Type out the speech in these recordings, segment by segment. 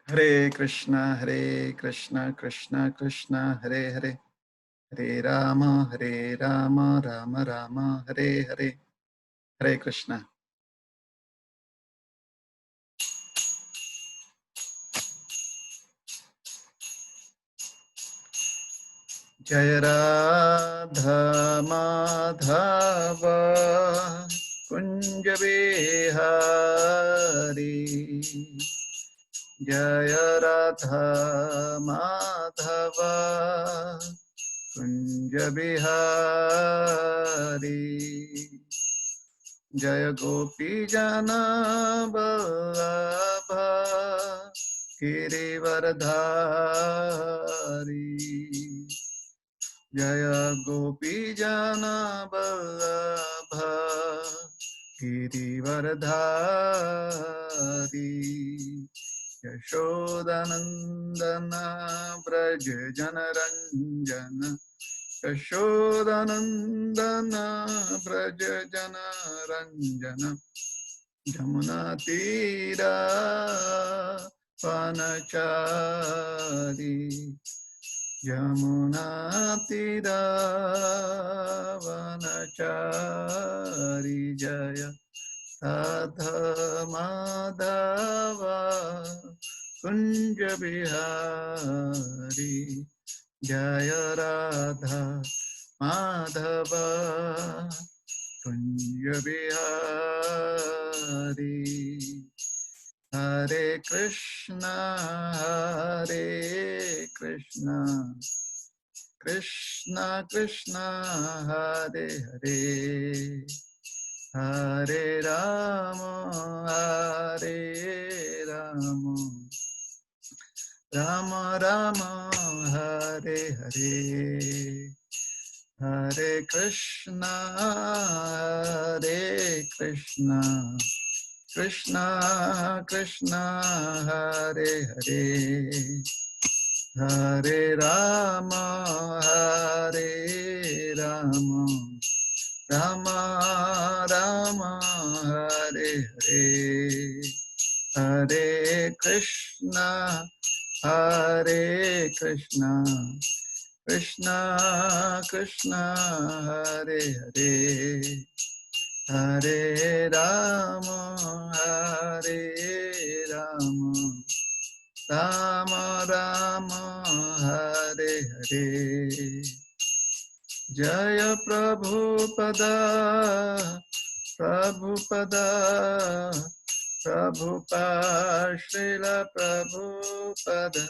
Hare Krishna Krishna Krishna Hare Hare, Hare Rama Rama Rama Hare Hare. Hare Krishna. Jaya Radha Madhava Kunja Bihari, Jaya Radha Madhava Kunja Bihari, Jaya Gopi Jana Vallabha Girivardhari, Jaya Gopi Jana Vallabha Girivardhari, Yashodanandana Braj Janaranjana, Yashodanandana Braja Jana Ranjana, Jamuna Tira Panachari, Jamuna Tira Vanachari, Jaya Radha Madhava Kunja Bihari, Jaya Radha Madhava Kunja Bihari. Hare Krishna Krishna Krishna Hare Hare, Hare Rama Rama Rama Hare Hare, Hare Krishna Krishna Krishna Hare Hare, Hare Rama Rama Rama Hare Hare, Hare Krishna Krishna Krishna Hare Hare, Hare Rama Rama Rama Hare Hare. Jaya Prabhupada Prabhupada Srila Prabhupada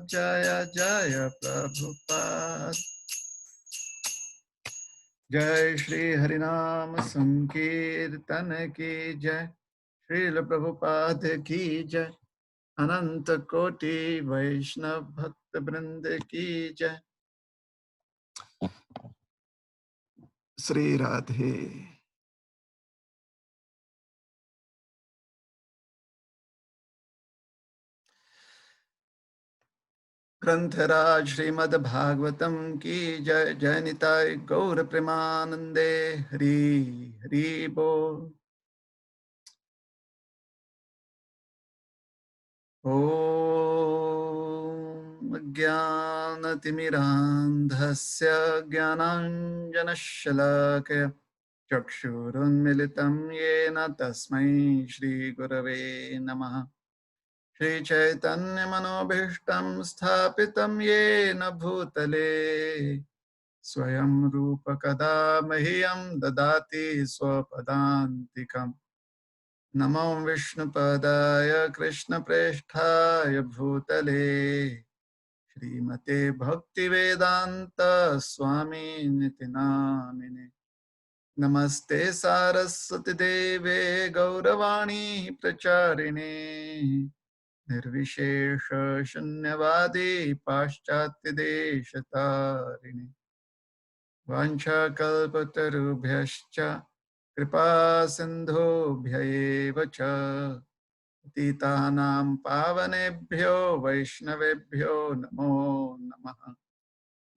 Jaya Jaya Prabhupada. Jai Shri Harinam Sankirtan ki Jai, Srila Prabhupada ki Jai, अनंत कोटि वैष्णव भक्त वृंद की जय। श्री राधे। ग्रंथराज श्रीमद् भागवतम की जय। जय निताय गौर प्रेमानंदे हरि हरि बोल। ओम ज्ञानतिमिरान्धस्य ज्ञानाञ्जनशलाकया चक्षुरुन्मिलितं येन तस्मै श्रीगुरवे नमः। श्रीचैतन्यमनोभीष्टं स्थापितं येन भूतले स्वयं रूप कदा मह्यं ददाति स्वपदान्तिकम्। नमो विष्णुपदाय कृष्णप्रेष्ठाय भूतले श्रीमते भक्तिवेदान्त स्वामिनिति नामिने। नमस्ते सारस्वती देवे गौरवाणी प्रचारिणे निर्विशेष शून्यवादी पाश्चात्य देशतारिणे। वाञ्छाकल्पतरुभ्यश्च कृपा सिन्धुभ्यैव च पतितानां पावनेभ्यो वैष्णवेभ्यो नमो नमः।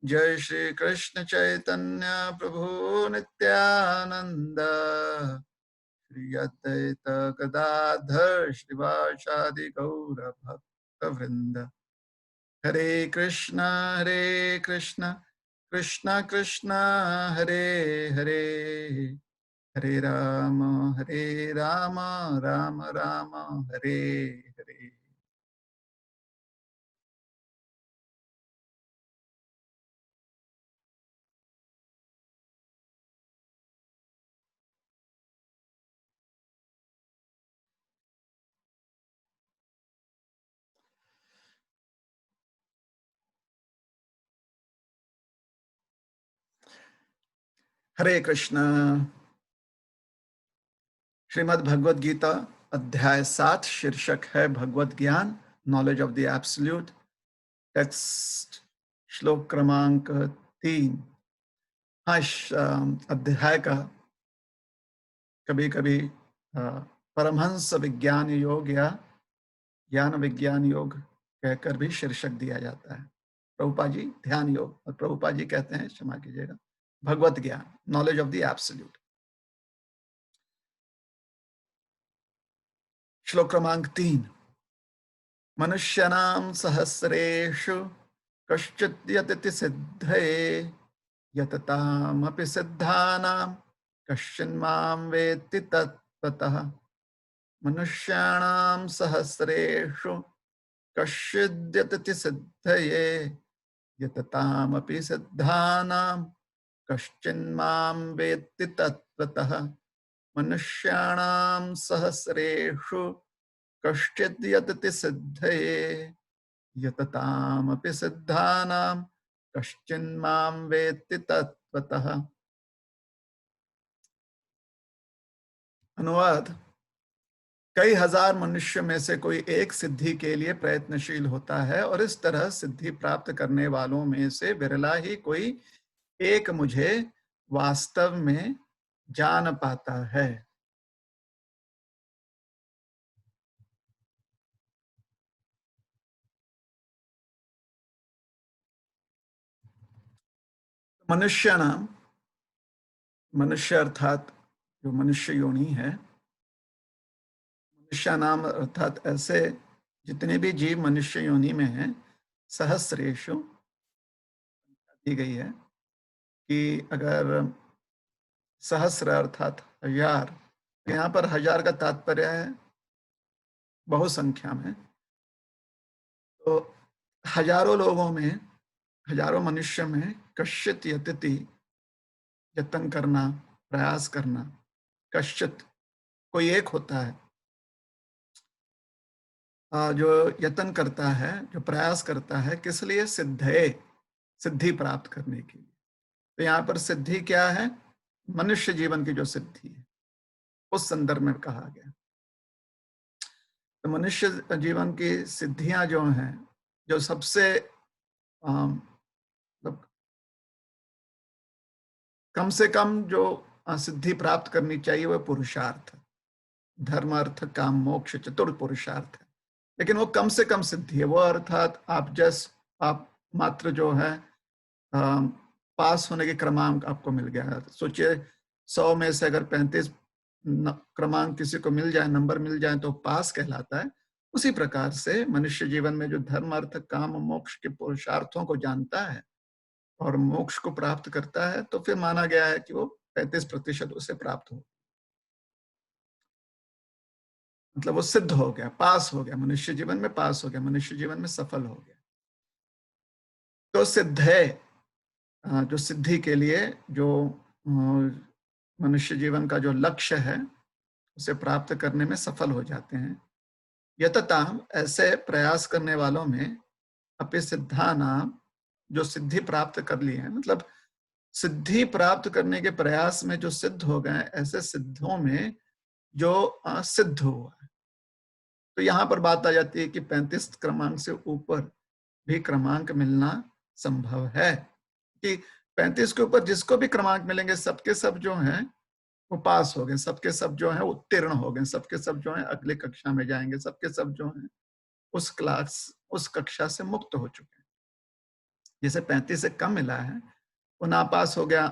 जय श्री कृष्ण चैतन्य प्रभु नित्यानंद, श्री अद्वैत गदाधर श्रीवासादि गौर भक्त वृंद। हरे कृष्ण कृष्ण कृष्ण हरे हरे, हरे राम राम राम हरे हरे। हरे कृष्ण। श्रीमद् भगवद गीता अध्याय 7 शीर्षक है भगवत ज्ञान, knowledge of the absolute. Text श्लोक क्रमांक 3। हाँ, इस अध्याय का कभी कभी परमहंस विज्ञान योग या ज्ञान विज्ञान योग कहकर भी शीर्षक दिया जाता है। प्रभुपा जी ध्यान योग, और प्रभुपा जी कहते हैं, क्षमा कीजिएगा, भगवत ज्ञान, नॉलेज ऑफ द एब्सोल्यूट। श्लोक क्रमांक 3। मनुष्याणां सहस्रेषु कश्चित् यतति सिद्धये, यततामपि सिद्धानां कश्चिन्मां वेत्ति तत्त्वतः। मनुष्याणां सहस्रेषु कश्चिद् यतति सिद्धये, यततामपि सिद्धानां कश्चिन्मां वेत्ति तत्त्वतः। मनुष्याणां सहस्रेषु कश्चिद् यतति सिद्धये, यततामपि सिद्धानां कश्चिन्मां वेत्ति तत्त्वतः। अनुवाद: कई हजार मनुष्य में से कोई एक सिद्धि के लिए प्रयत्नशील होता है, और इस तरह सिद्धि प्राप्त करने वालों में से विरला ही कोई एक मुझे वास्तव में जान पाता है। मनुष्य नाम, मनुष्य अर्थात जो मनुष्य योनि है, मनुष्य नाम अर्थात ऐसे जितने भी जीव मनुष्य योनि में हैं, सहस्रेशु दी गई है कि अगर सहस्र अर्थात हजार, यहाँ पर हजार का तात्पर्य है बहुसंख्या में। तो हजारों लोगों में, हजारों मनुष्य में कश्चित यतति, यत्न करना, प्रयास करना, कश्चित कोई एक होता है जो यत्न करता है, जो प्रयास करता है, किस लिए? सिद्धे, सिद्धि प्राप्त करने के लिए। तो यहाँ पर सिद्धि क्या है? मनुष्य जीवन की जो सिद्धि है, उस संदर्भ में कहा गया। तो मनुष्य जीवन की सिद्धियां जो हैं, जो सबसे मतलब कम से कम जो सिद्धि प्राप्त करनी चाहिए, वह पुरुषार्थ, धर्म अर्थ काम मोक्ष चतुर्थ पुरुषार्थ है। लेकिन वो कम से कम सिद्धि है, वो अर्थात आप मात्र जो है पास होने के क्रमांक आपको मिल गया। सोचिए 100 में से अगर 35 क्रमांक किसी को मिल जाए, नंबर मिल जाए, तो पास कहलाता है। उसी प्रकार से मनुष्य जीवन में जो धर्म अर्थ काम मोक्ष के पुरुषार्थों को जानता है और मोक्ष को प्राप्त करता है, तो फिर माना गया है कि वो 35% उसे प्राप्त हो, मतलब वो सिद्ध हो गया, पास हो गया, मनुष्य जीवन में पास हो गया, मनुष्य जीवन में सफल हो गया। तो सिद्ध है, जो सिद्धि के लिए जो मनुष्य जीवन का जो लक्ष्य है, उसे प्राप्त करने में सफल हो जाते हैं। यतताम, ऐसे प्रयास करने वालों में, अपि सिद्धानाम, जो सिद्धि प्राप्त कर ली है, मतलब सिद्धि प्राप्त करने के प्रयास में जो सिद्ध हो गए, ऐसे सिद्धों में जो सिद्ध हुआ है। तो यहाँ पर बात आ जाती है कि 35 क्रमांक से ऊपर भी क्रमांक मिलना संभव है, कि 35 के ऊपर जिसको भी क्रमांक मिलेंगे, सबके सब जो हैं वो पास हो गए, सबके सब जो हैं उत्तीर्ण हो गए, सबके सब जो हैं अगले कक्षा में जाएंगे, सबके सब जो हैं उस कक्षा से मुक्त हो चुके हैं। जिसे 35 से कम मिला है, वो नापास हो गया,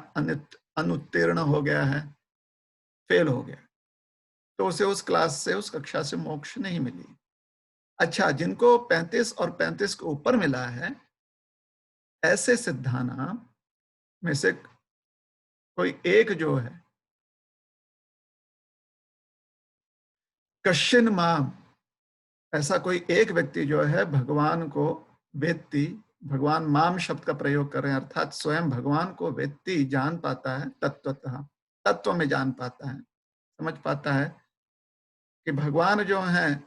अनुत्तीर्ण हो गया है, फेल हो गया, तो उसे उस क्लास से, उस कक्षा से मोक्ष नहीं मिली। अच्छा, जिनको 35 और 35 के ऊपर मिला है, ऐसे सिद्धांत में से कोई एक जो है, कश्चिन माम, ऐसा कोई एक व्यक्ति जो है भगवान को वेत्ति, भगवान माम शब्द का प्रयोग कर रहे हैं, अर्थात स्वयं भगवान को वेत्ति, जान पाता है, तत्वतः, तत्व में जान पाता है, समझ पाता है कि भगवान जो है,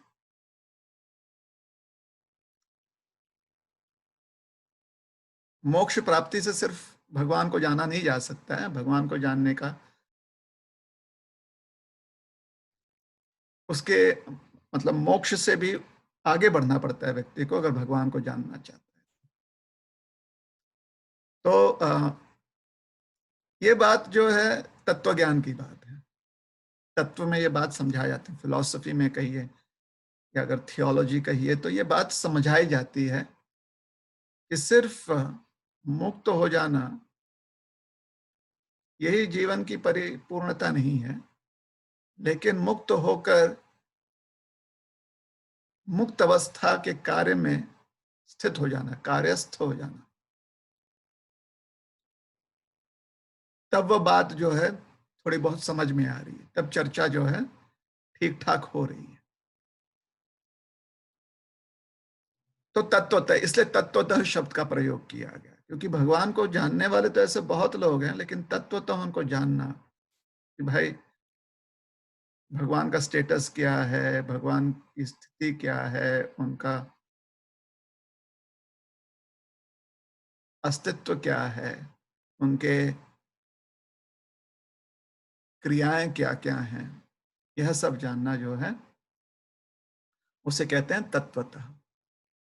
मोक्ष प्राप्ति से सिर्फ भगवान को जाना नहीं जा सकता है। भगवान को जानने का उसके मतलब मोक्ष से भी आगे बढ़ना पड़ता है व्यक्ति को, अगर भगवान को जानना चाहता है। तो ये बात जो है तत्व ज्ञान की बात है। तत्व में ये बात समझाई जाती है, फिलॉसफी में कहिए या अगर थियोलॉजी कहिए, तो ये बात समझाई जाती है कि सिर्फ मुक्त हो जाना यही जीवन की परिपूर्णता नहीं है, लेकिन मुक्त होकर मुक्त अवस्था के कार्य में स्थित हो जाना, कार्यस्थ हो जाना, तब वह बात जो है थोड़ी बहुत समझ में आ रही है, तब चर्चा जो है ठीक ठाक हो रही है। तो तत्वतः, इसलिए तत्वतः शब्द का प्रयोग किया गया, क्योंकि भगवान को जानने वाले तो ऐसे बहुत लोग हैं, लेकिन तत्वतः उनको जानना कि भाई भगवान का स्टेटस क्या है, भगवान की स्थिति क्या है, उनका अस्तित्व क्या है, उनके क्रियाएं क्या क्या हैं, यह सब जानना जो है उसे कहते हैं तत्वतः।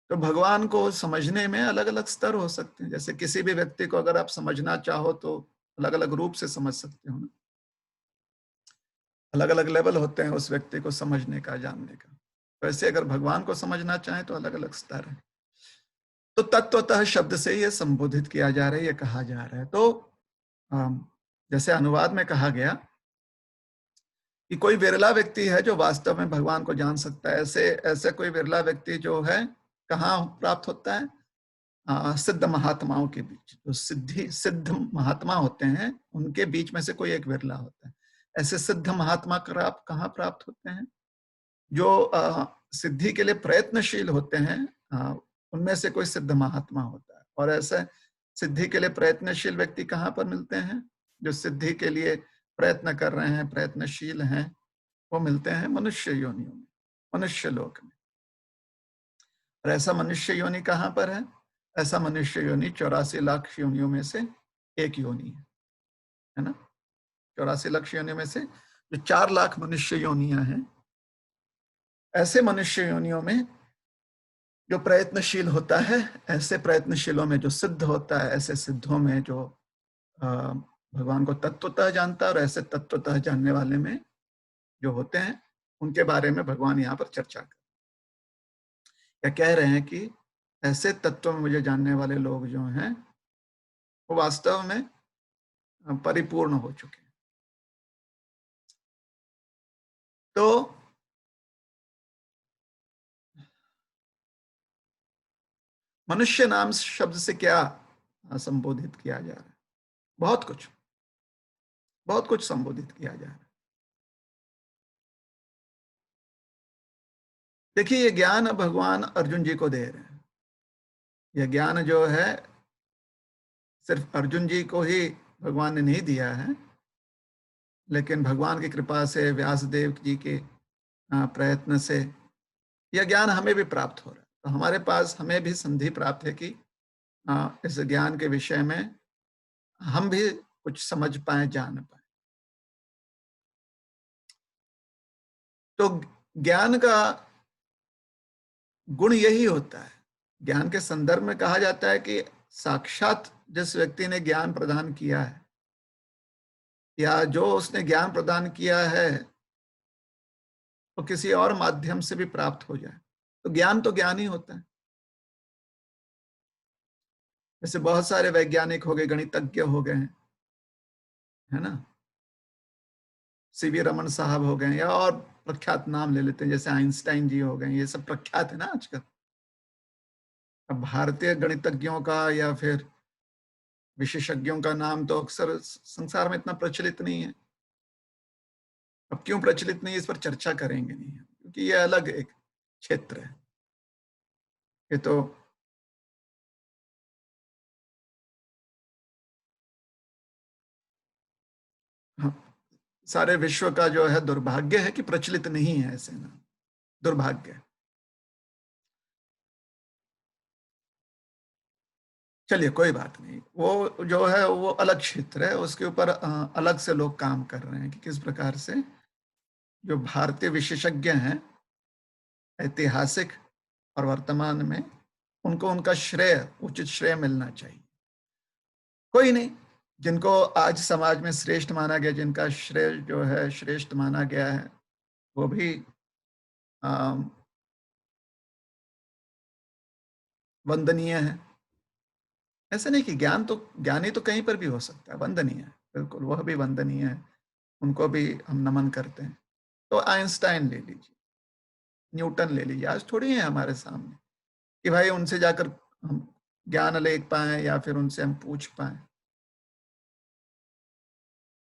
तो भगवान को समझने में अलग अलग स्तर हो सकते हैं। जैसे किसी भी व्यक्ति को अगर आप समझना चाहो तो अलग अलग रूप से समझ सकते हो ना, अलग अलग लेवल होते हैं उस व्यक्ति को समझने का, जानने का। वैसे अगर भगवान को समझना चाहें तो अलग अलग स्तर है। तो तत्वतः शब्द से ये संबोधित किया जा रहा है, ये कहा जा रहा है। तो जैसे अनुवाद में कहा गया कि कोई विरला व्यक्ति है जो वास्तव में भगवान को जान सकता है। ऐसे ऐसे कोई विरला व्यक्ति जो है कहाँ प्राप्त होता है? सिद्ध महात्माओं के बीच, जो सिद्ध महात्मा होते हैं उनके बीच में से कोई एक विरला होता है। ऐसे सिद्ध महात्मा कहाँ प्राप्त होते हैं? जो सिद्धि के लिए प्रयत्नशील होते हैं, उनमें से कोई सिद्ध महात्मा होता है। और ऐसे सिद्धि के लिए प्रयत्नशील व्यक्ति कहाँ पर मिलते हैं? जो सिद्धि के लिए प्रयत्न कर रहे हैं, प्रयत्नशील हैं, वो मिलते हैं मनुष्य योनियों में, मनुष्य लोक में। और ऐसा मनुष्य योनि कहाँ पर है? ऐसा मनुष्य योनि 84 लाख योनियों में से एक योनि है ना। 84 लाख योनियों में से जो 4 लाख मनुष्य योनियां हैं, ऐसे मनुष्य योनियों में जो प्रयत्नशील होता है, ऐसे प्रयत्नशीलों में जो सिद्ध होता है, ऐसे सिद्धों में जो भगवान को तत्वतः जानता है, और ऐसे तत्वतः जानने वाले में जो होते हैं, उनके बारे में भगवान यहाँ पर चर्चा कर, या कह रहे हैं कि ऐसे तत्व में मुझे जानने वाले लोग जो हैं वो वास्तव में परिपूर्ण हो चुके हैं। तो मनुष्य नाम शब्द से क्या संबोधित किया जा रहा है? बहुत कुछ, बहुत कुछ संबोधित किया जा रहा है। देखिए, ये ज्ञान भगवान अर्जुन जी को दे रहे हैं। यह ज्ञान जो है सिर्फ अर्जुन जी को ही भगवान ने नहीं दिया है, लेकिन भगवान की कृपा से, व्यासदेव जी के प्रयत्न से यह ज्ञान हमें भी प्राप्त हो रहा है। तो हमारे पास, हमें भी संधि प्राप्त है कि इस ज्ञान के विषय में हम भी कुछ समझ पाए, जान पाए। तो ज्ञान का गुण यही होता है। ज्ञान के संदर्भ में कहा जाता है कि साक्षात जिस व्यक्ति ने ज्ञान प्रदान किया है, या जो उसने ज्ञान प्रदान किया है, तो किसी और माध्यम से भी प्राप्त हो जाए, तो ज्ञान ही होता है। जैसे बहुत सारे वैज्ञानिक हो गए, गणितज्ञ हो गए हैं, है ना? सीवी रमन साहब हो गए या और प्रख्यात नाम ले लेते हैं, जैसे आइंस्टाइन जी हो गए, ये सब प्रख्यात है ना आजकल। अब भारतीय गणितज्ञों का या फिर विशेषज्ञों का नाम तो अक्सर संसार में इतना प्रचलित नहीं है। अब क्यों प्रचलित नहीं है, इस पर चर्चा करेंगे नहीं, क्योंकि ये अलग एक क्षेत्र है। ये तो हाँ, सारे विश्व का जो है दुर्भाग्य है कि प्रचलित नहीं है ऐसे नाम, दुर्भाग्य है। चलिए कोई बात नहीं, वो जो है वो अलग क्षेत्र है, उसके ऊपर अलग से लोग काम कर रहे हैं कि किस प्रकार से जो भारतीय विशेषज्ञ हैं, ऐतिहासिक और वर्तमान में, उनको उनका श्रेय, उचित श्रेय मिलना चाहिए। कोई नहीं, जिनको आज समाज में श्रेष्ठ माना गया, जिनका श्रेय जो है श्रेष्ठ माना गया है, वो भी अ, वंदनीय है। ऐसा नहीं कि ज्ञानी तो कहीं पर भी हो सकता है, वंदनीय है, बिल्कुल वह भी वंदनीय है, उनको भी हम नमन करते हैं। तो आइंस्टाइन ले लीजिए, न्यूटन ले लीजिए, आज थोड़ी है हमारे सामने कि भाई उनसे जाकर हम ज्ञान ले पाएँ या फिर उनसे हम पूछ पाएँ।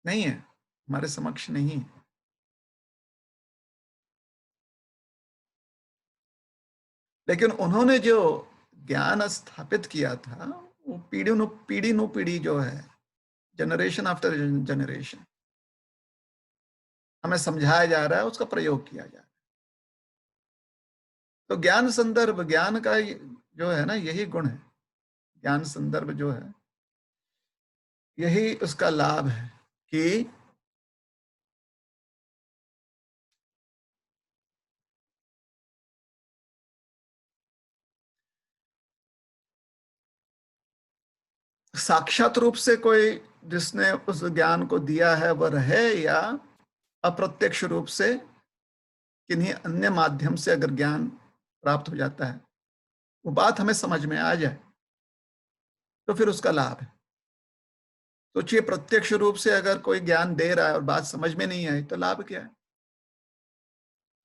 नहीं है, हमारे समक्ष नहीं है। लेकिन उन्होंने जो ज्ञान स्थापित किया था, वो पीढ़ी नु पीढ़ी जो है, जनरेशन आफ्टर जनरेशन हमें समझाया जा रहा है, उसका प्रयोग किया जा रहा है। तो ज्ञान संदर्भ, ज्ञान का जो है ना, यही गुण है। ज्ञान संदर्भ जो है, यही उसका लाभ है कि साक्षात रूप से कोई जिसने उस ज्ञान को दिया है वह रहे, या अप्रत्यक्ष रूप से किन्हीं अन्य माध्यम से अगर ज्ञान प्राप्त हो जाता है, वो बात हमें समझ में आ जाए, तो फिर उसका लाभ है। सोचिए, प्रत्यक्ष रूप से अगर कोई ज्ञान दे रहा है और बात समझ में नहीं आई, तो लाभ क्या है?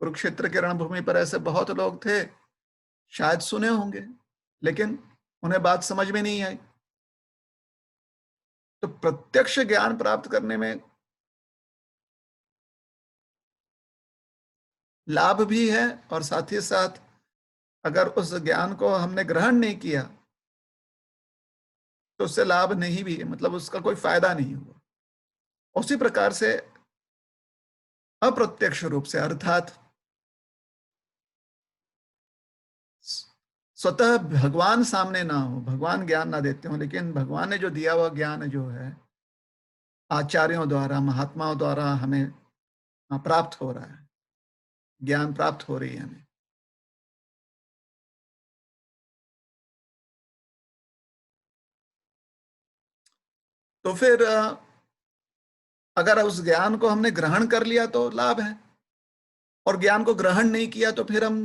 कुरुक्षेत्र की रणभूमि पर ऐसे बहुत लोग थे, शायद सुने होंगे, लेकिन उन्हें बात समझ में नहीं आई। तो प्रत्यक्ष ज्ञान प्राप्त करने में लाभ भी है, और साथ ही साथ अगर उस ज्ञान को हमने ग्रहण नहीं किया, तो उससे लाभ नहीं भी है, मतलब उसका कोई फायदा नहीं हुआ। उसी प्रकार से अप्रत्यक्ष रूप से, अर्थात स्वतः भगवान सामने ना हो, भगवान ज्ञान ना देते हो, लेकिन भगवान ने जो दिया हुआ ज्ञान जो है, आचार्यों द्वारा, महात्माओं द्वारा हमें प्राप्त हो रहा है, ज्ञान प्राप्त हो रही है हमें। तो फिर अगर उस ज्ञान को हमने ग्रहण कर लिया तो लाभ है, और ज्ञान को ग्रहण नहीं किया तो फिर हम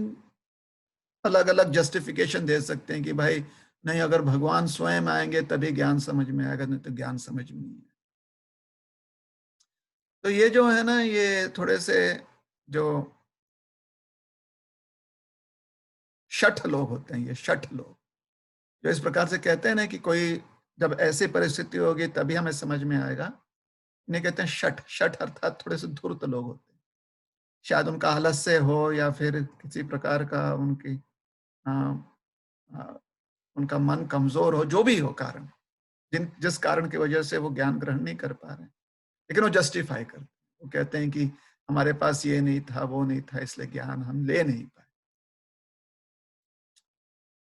अलग अलग जस्टिफिकेशन दे सकते हैं कि भाई नहीं, अगर भगवान स्वयं आएंगे तभी ज्ञान समझ में आएगा, नहीं तो ज्ञान समझ में नहीं आएगा। तो ये जो है ना, ये थोड़े से जो शठ लोग होते हैं, ये शठ लोग जो इस प्रकार से कहते हैं ना कि कोई जब ऐसी परिस्थिति होगी तभी हमें समझ में आएगा, इन्हें कहते हैं शठ। शठ अर्थात थोड़े से धूर्त लोग होते हैं, शायद उनका आलस्य हो या फिर किसी प्रकार का उनकी अ, अ, उनका मन कमजोर हो, जो भी हो कारण, जिस कारण की वजह से वो ज्ञान ग्रहण नहीं कर पा रहे हैं, लेकिन वो जस्टिफाई करते हैं, वो कहते हैं कि हमारे पास ये नहीं था, वो नहीं था, इसलिए ज्ञान हम ले नहीं पाए।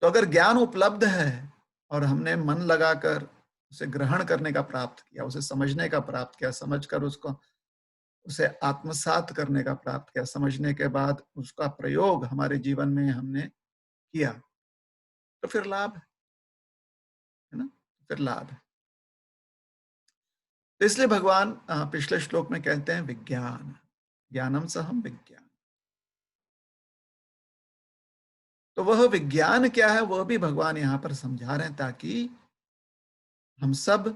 तो अगर ज्ञान उपलब्ध है और हमने मन लगाकर उसे ग्रहण करने का प्राप्त किया, उसे समझने का प्राप्त किया, समझकर उसको उसे आत्मसात करने का प्राप्त किया, समझने के बाद उसका प्रयोग हमारे जीवन में हमने किया, तो फिर लाभ है ना, फिर लाभ है। तो इसलिए भगवान पिछले श्लोक में कहते हैं विज्ञान, ज्ञानम सहम विज्ञान। तो वह विज्ञान क्या है, वह भी भगवान यहाँ पर समझा रहे हैं, ताकि हम सब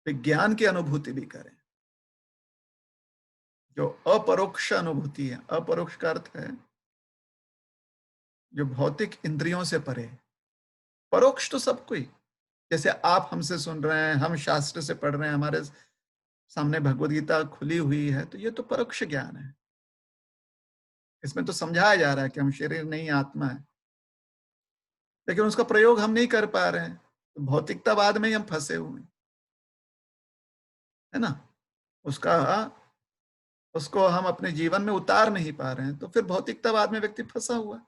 विज्ञान की अनुभूति भी करें, जो अपरोक्ष अनुभूति है। अपरोक्ष का अर्थ है जो भौतिक इंद्रियों से परे। परोक्ष तो सब कोई, जैसे आप हमसे सुन रहे हैं, हम शास्त्र से पढ़ रहे हैं, हमारे सामने भगवद गीता खुली हुई है, तो ये तो परोक्ष ज्ञान है। इसमें तो समझाया जा रहा है कि हम शरीर नहीं आत्मा है, लेकिन उसका प्रयोग हम नहीं कर पा रहे हैं, तो भौतिकतावाद में ही हम फंसे हुए हैं, है ना। उसका उसको हम अपने जीवन में उतार नहीं पा रहे हैं, तो फिर भौतिकतावाद में व्यक्ति फंसा हुआ है,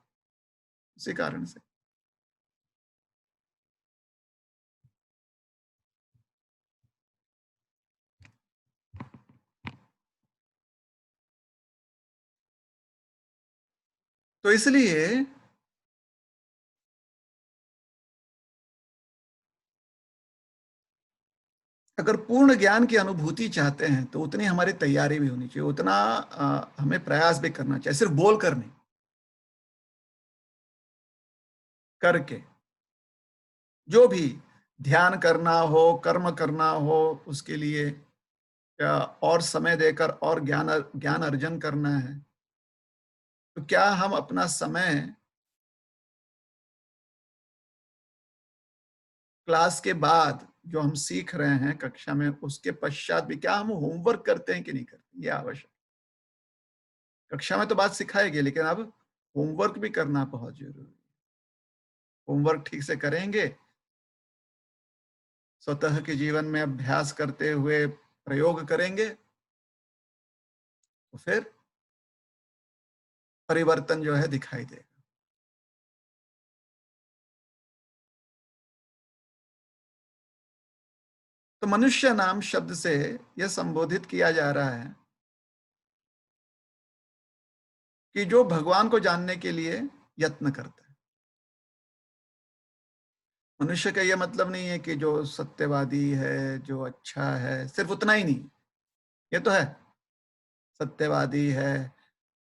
उसी कारण से। तो इसलिए अगर पूर्ण ज्ञान की अनुभूति चाहते हैं तो उतनी हमारी तैयारी भी होनी चाहिए, उतना हमें प्रयास भी करना चाहिए, सिर्फ बोल कर नहीं, करके। जो भी ध्यान करना हो, कर्म करना हो, उसके लिए और समय देकर और ज्ञान अर्जन करना है, तो क्या हम अपना समय क्लास के बाद जो हम सीख रहे हैं कक्षा में, उसके पश्चात भी क्या हम होमवर्क करते हैं कि नहीं करते, ये आवश्यक। कक्षा में तो बात सिखाएगी, लेकिन अब होमवर्क भी करना बहुत जरूरी है। होमवर्क ठीक से करेंगे, स्वतः के जीवन में अभ्यास करते हुए प्रयोग करेंगे, तो फिर परिवर्तन जो है दिखाई देगा। तो मनुष्य नाम शब्द से यह संबोधित किया जा रहा है कि जो भगवान को जानने के लिए यत्न करता है। मनुष्य का यह मतलब नहीं है कि जो सत्यवादी है, जो अच्छा है, सिर्फ उतना ही नहीं। ये तो है, सत्यवादी है,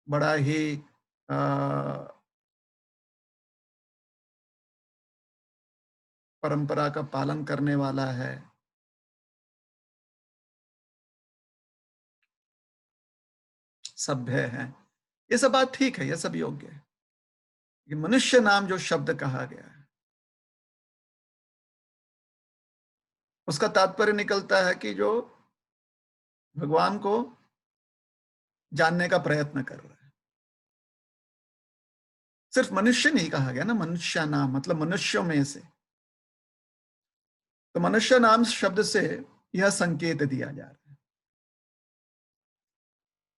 बड़ा ही अ, परंपरा का पालन करने वाला है, सभ्य है। ये सब बात ठीक है, ये सब योग्य है। ये मनुष्य नाम जो शब्द कहा गया है, उसका तात्पर्य निकलता है कि जो भगवान को जानने का प्रयत्न कर रहा है। सिर्फ मनुष्य नहीं कहा गया ना, मनुष्य नाम मतलब मनुष्यों में से। तो मनुष्य नाम शब्द से यह संकेत दिया जा रहा है।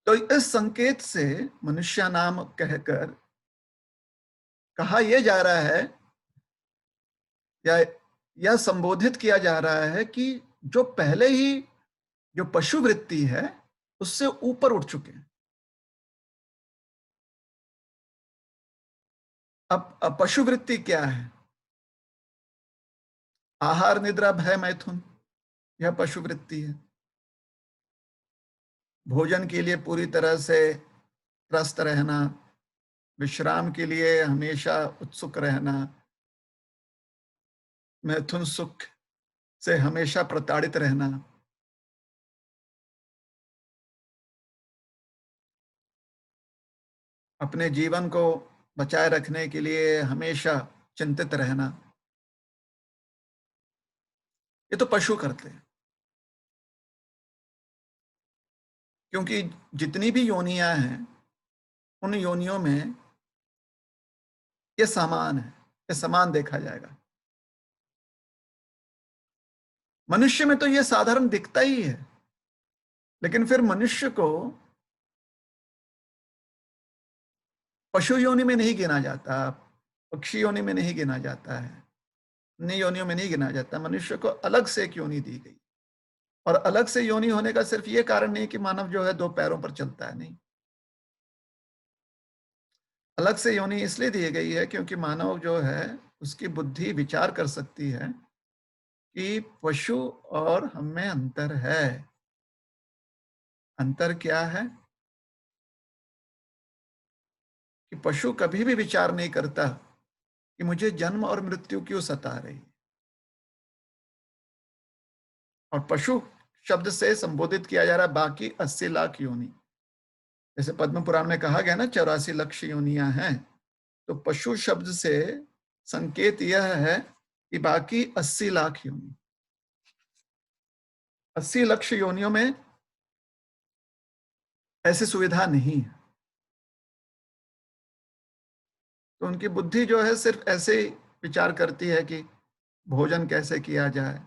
तो इस संकेत से मनुष्य नाम कहकर कहा यह जा रहा है, या यह संबोधित किया जा रहा है कि जो पहले ही जो पशु वृत्ति है उससे ऊपर उठ चुके हैं। अब पशु वृत्ति क्या है? आहार, निद्रा, भय, मैथुन, यह पशु वृत्ति है। भोजन के लिए पूरी तरह से त्रस्त रहना, विश्राम के लिए हमेशा उत्सुक रहना, मैथुन सुख से हमेशा प्रताड़ित रहना, अपने जीवन को बचाए रखने के लिए हमेशा चिंतित रहना, ये तो पशु करते हैं। क्योंकि जितनी भी योनियां हैं, उन योनियों में ये समान है, ये समान देखा जाएगा। मनुष्य में तो ये साधारण दिखता ही है, लेकिन फिर मनुष्य को पशु योनि में नहीं गिना जाता, पक्षी योनि में नहीं गिना जाता है, अन्य योनियों में नहीं गिना जाता। मनुष्य को अलग से एक योनि दी गई, और अलग से योनि होने का सिर्फ ये कारण नहीं कि मानव जो है दो पैरों पर चलता है, नहीं। अलग से योनि इसलिए दी गई है क्योंकि मानव जो है उसकी बुद्धि विचार कर सकती है कि पशु और हम में अंतर है। अंतर क्या है? कि पशु कभी भी विचार नहीं करता कि मुझे जन्म और मृत्यु क्यों सता रही है। और पशु शब्द से संबोधित किया जा रहा है बाकी 80 लाख योनि। जैसे पद्म पुराण में कहा गया ना 84 लक्ष योनियां हैं, तो पशु शब्द से संकेत यह है कि बाकी 80 लाख योनि, 80 लक्ष योनियों में ऐसी सुविधा नहीं है। तो उनकी बुद्धि जो है सिर्फ ऐसे ही विचार करती है कि भोजन कैसे किया जाए,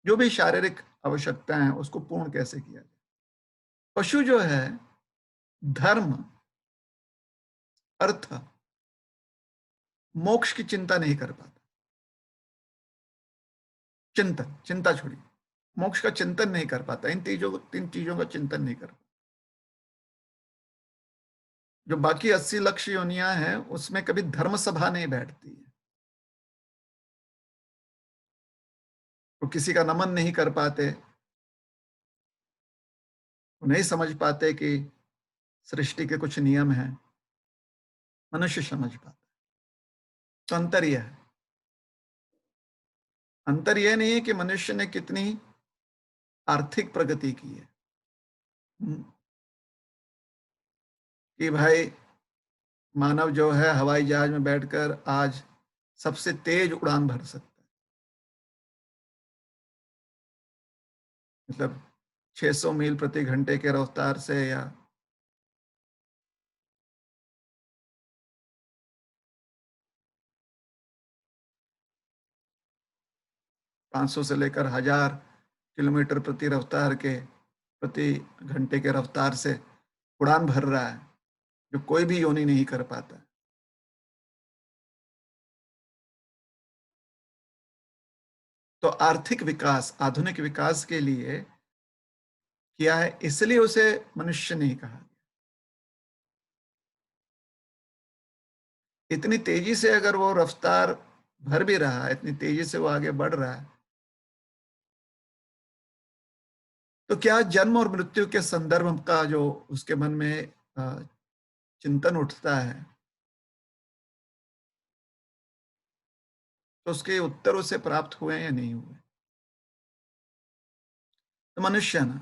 जो भी शारीरिक आवश्यकताएं हैं उसको पूर्ण कैसे किया जाए। पशु जो है धर्म, अर्थ, मोक्ष की चिंता नहीं कर पाता। चिंतन, चिंता छोड़िए, मोक्ष का चिंतन नहीं कर पाता, इन तीन चीजों का चिंतन नहीं कर पाता। जो बाकी 80 लक्ष योनियां हैं उसमें कभी धर्म सभा नहीं बैठती है। वो किसी का नमन नहीं कर पाते, वो नहीं समझ पाते कि सृष्टि के कुछ नियम हैं। मनुष्य समझ पाता है। तो अंतर यह है, अंतर यह नहीं है कि मनुष्य ने कितनी आर्थिक प्रगति की है, कि भाई मानव जो है हवाई जहाज में बैठकर आज सबसे तेज उड़ान भर सकता है। मतलब 600 मील प्रति घंटे के रफ्तार से, या 500 से लेकर 1000 किलोमीटर प्रति रफ्तार के प्रति घंटे के रफ्तार से उड़ान भर रहा है, जो कोई भी योनि नहीं कर पाता। तो आर्थिक विकास, आधुनिक विकास के लिए किया है, इसलिए उसे मनुष्य नहीं कहा गया। इतनी तेजी से अगर वो रफ्तार भर भी रहा है, इतनी तेजी से वो आगे बढ़ रहा है, तो क्या जन्म और मृत्यु के संदर्भ का जो उसके मन में चिंतन उठता है, तो उसके उत्तर उसे प्राप्त हुए या नहीं हुए। तो मनुष्य ना,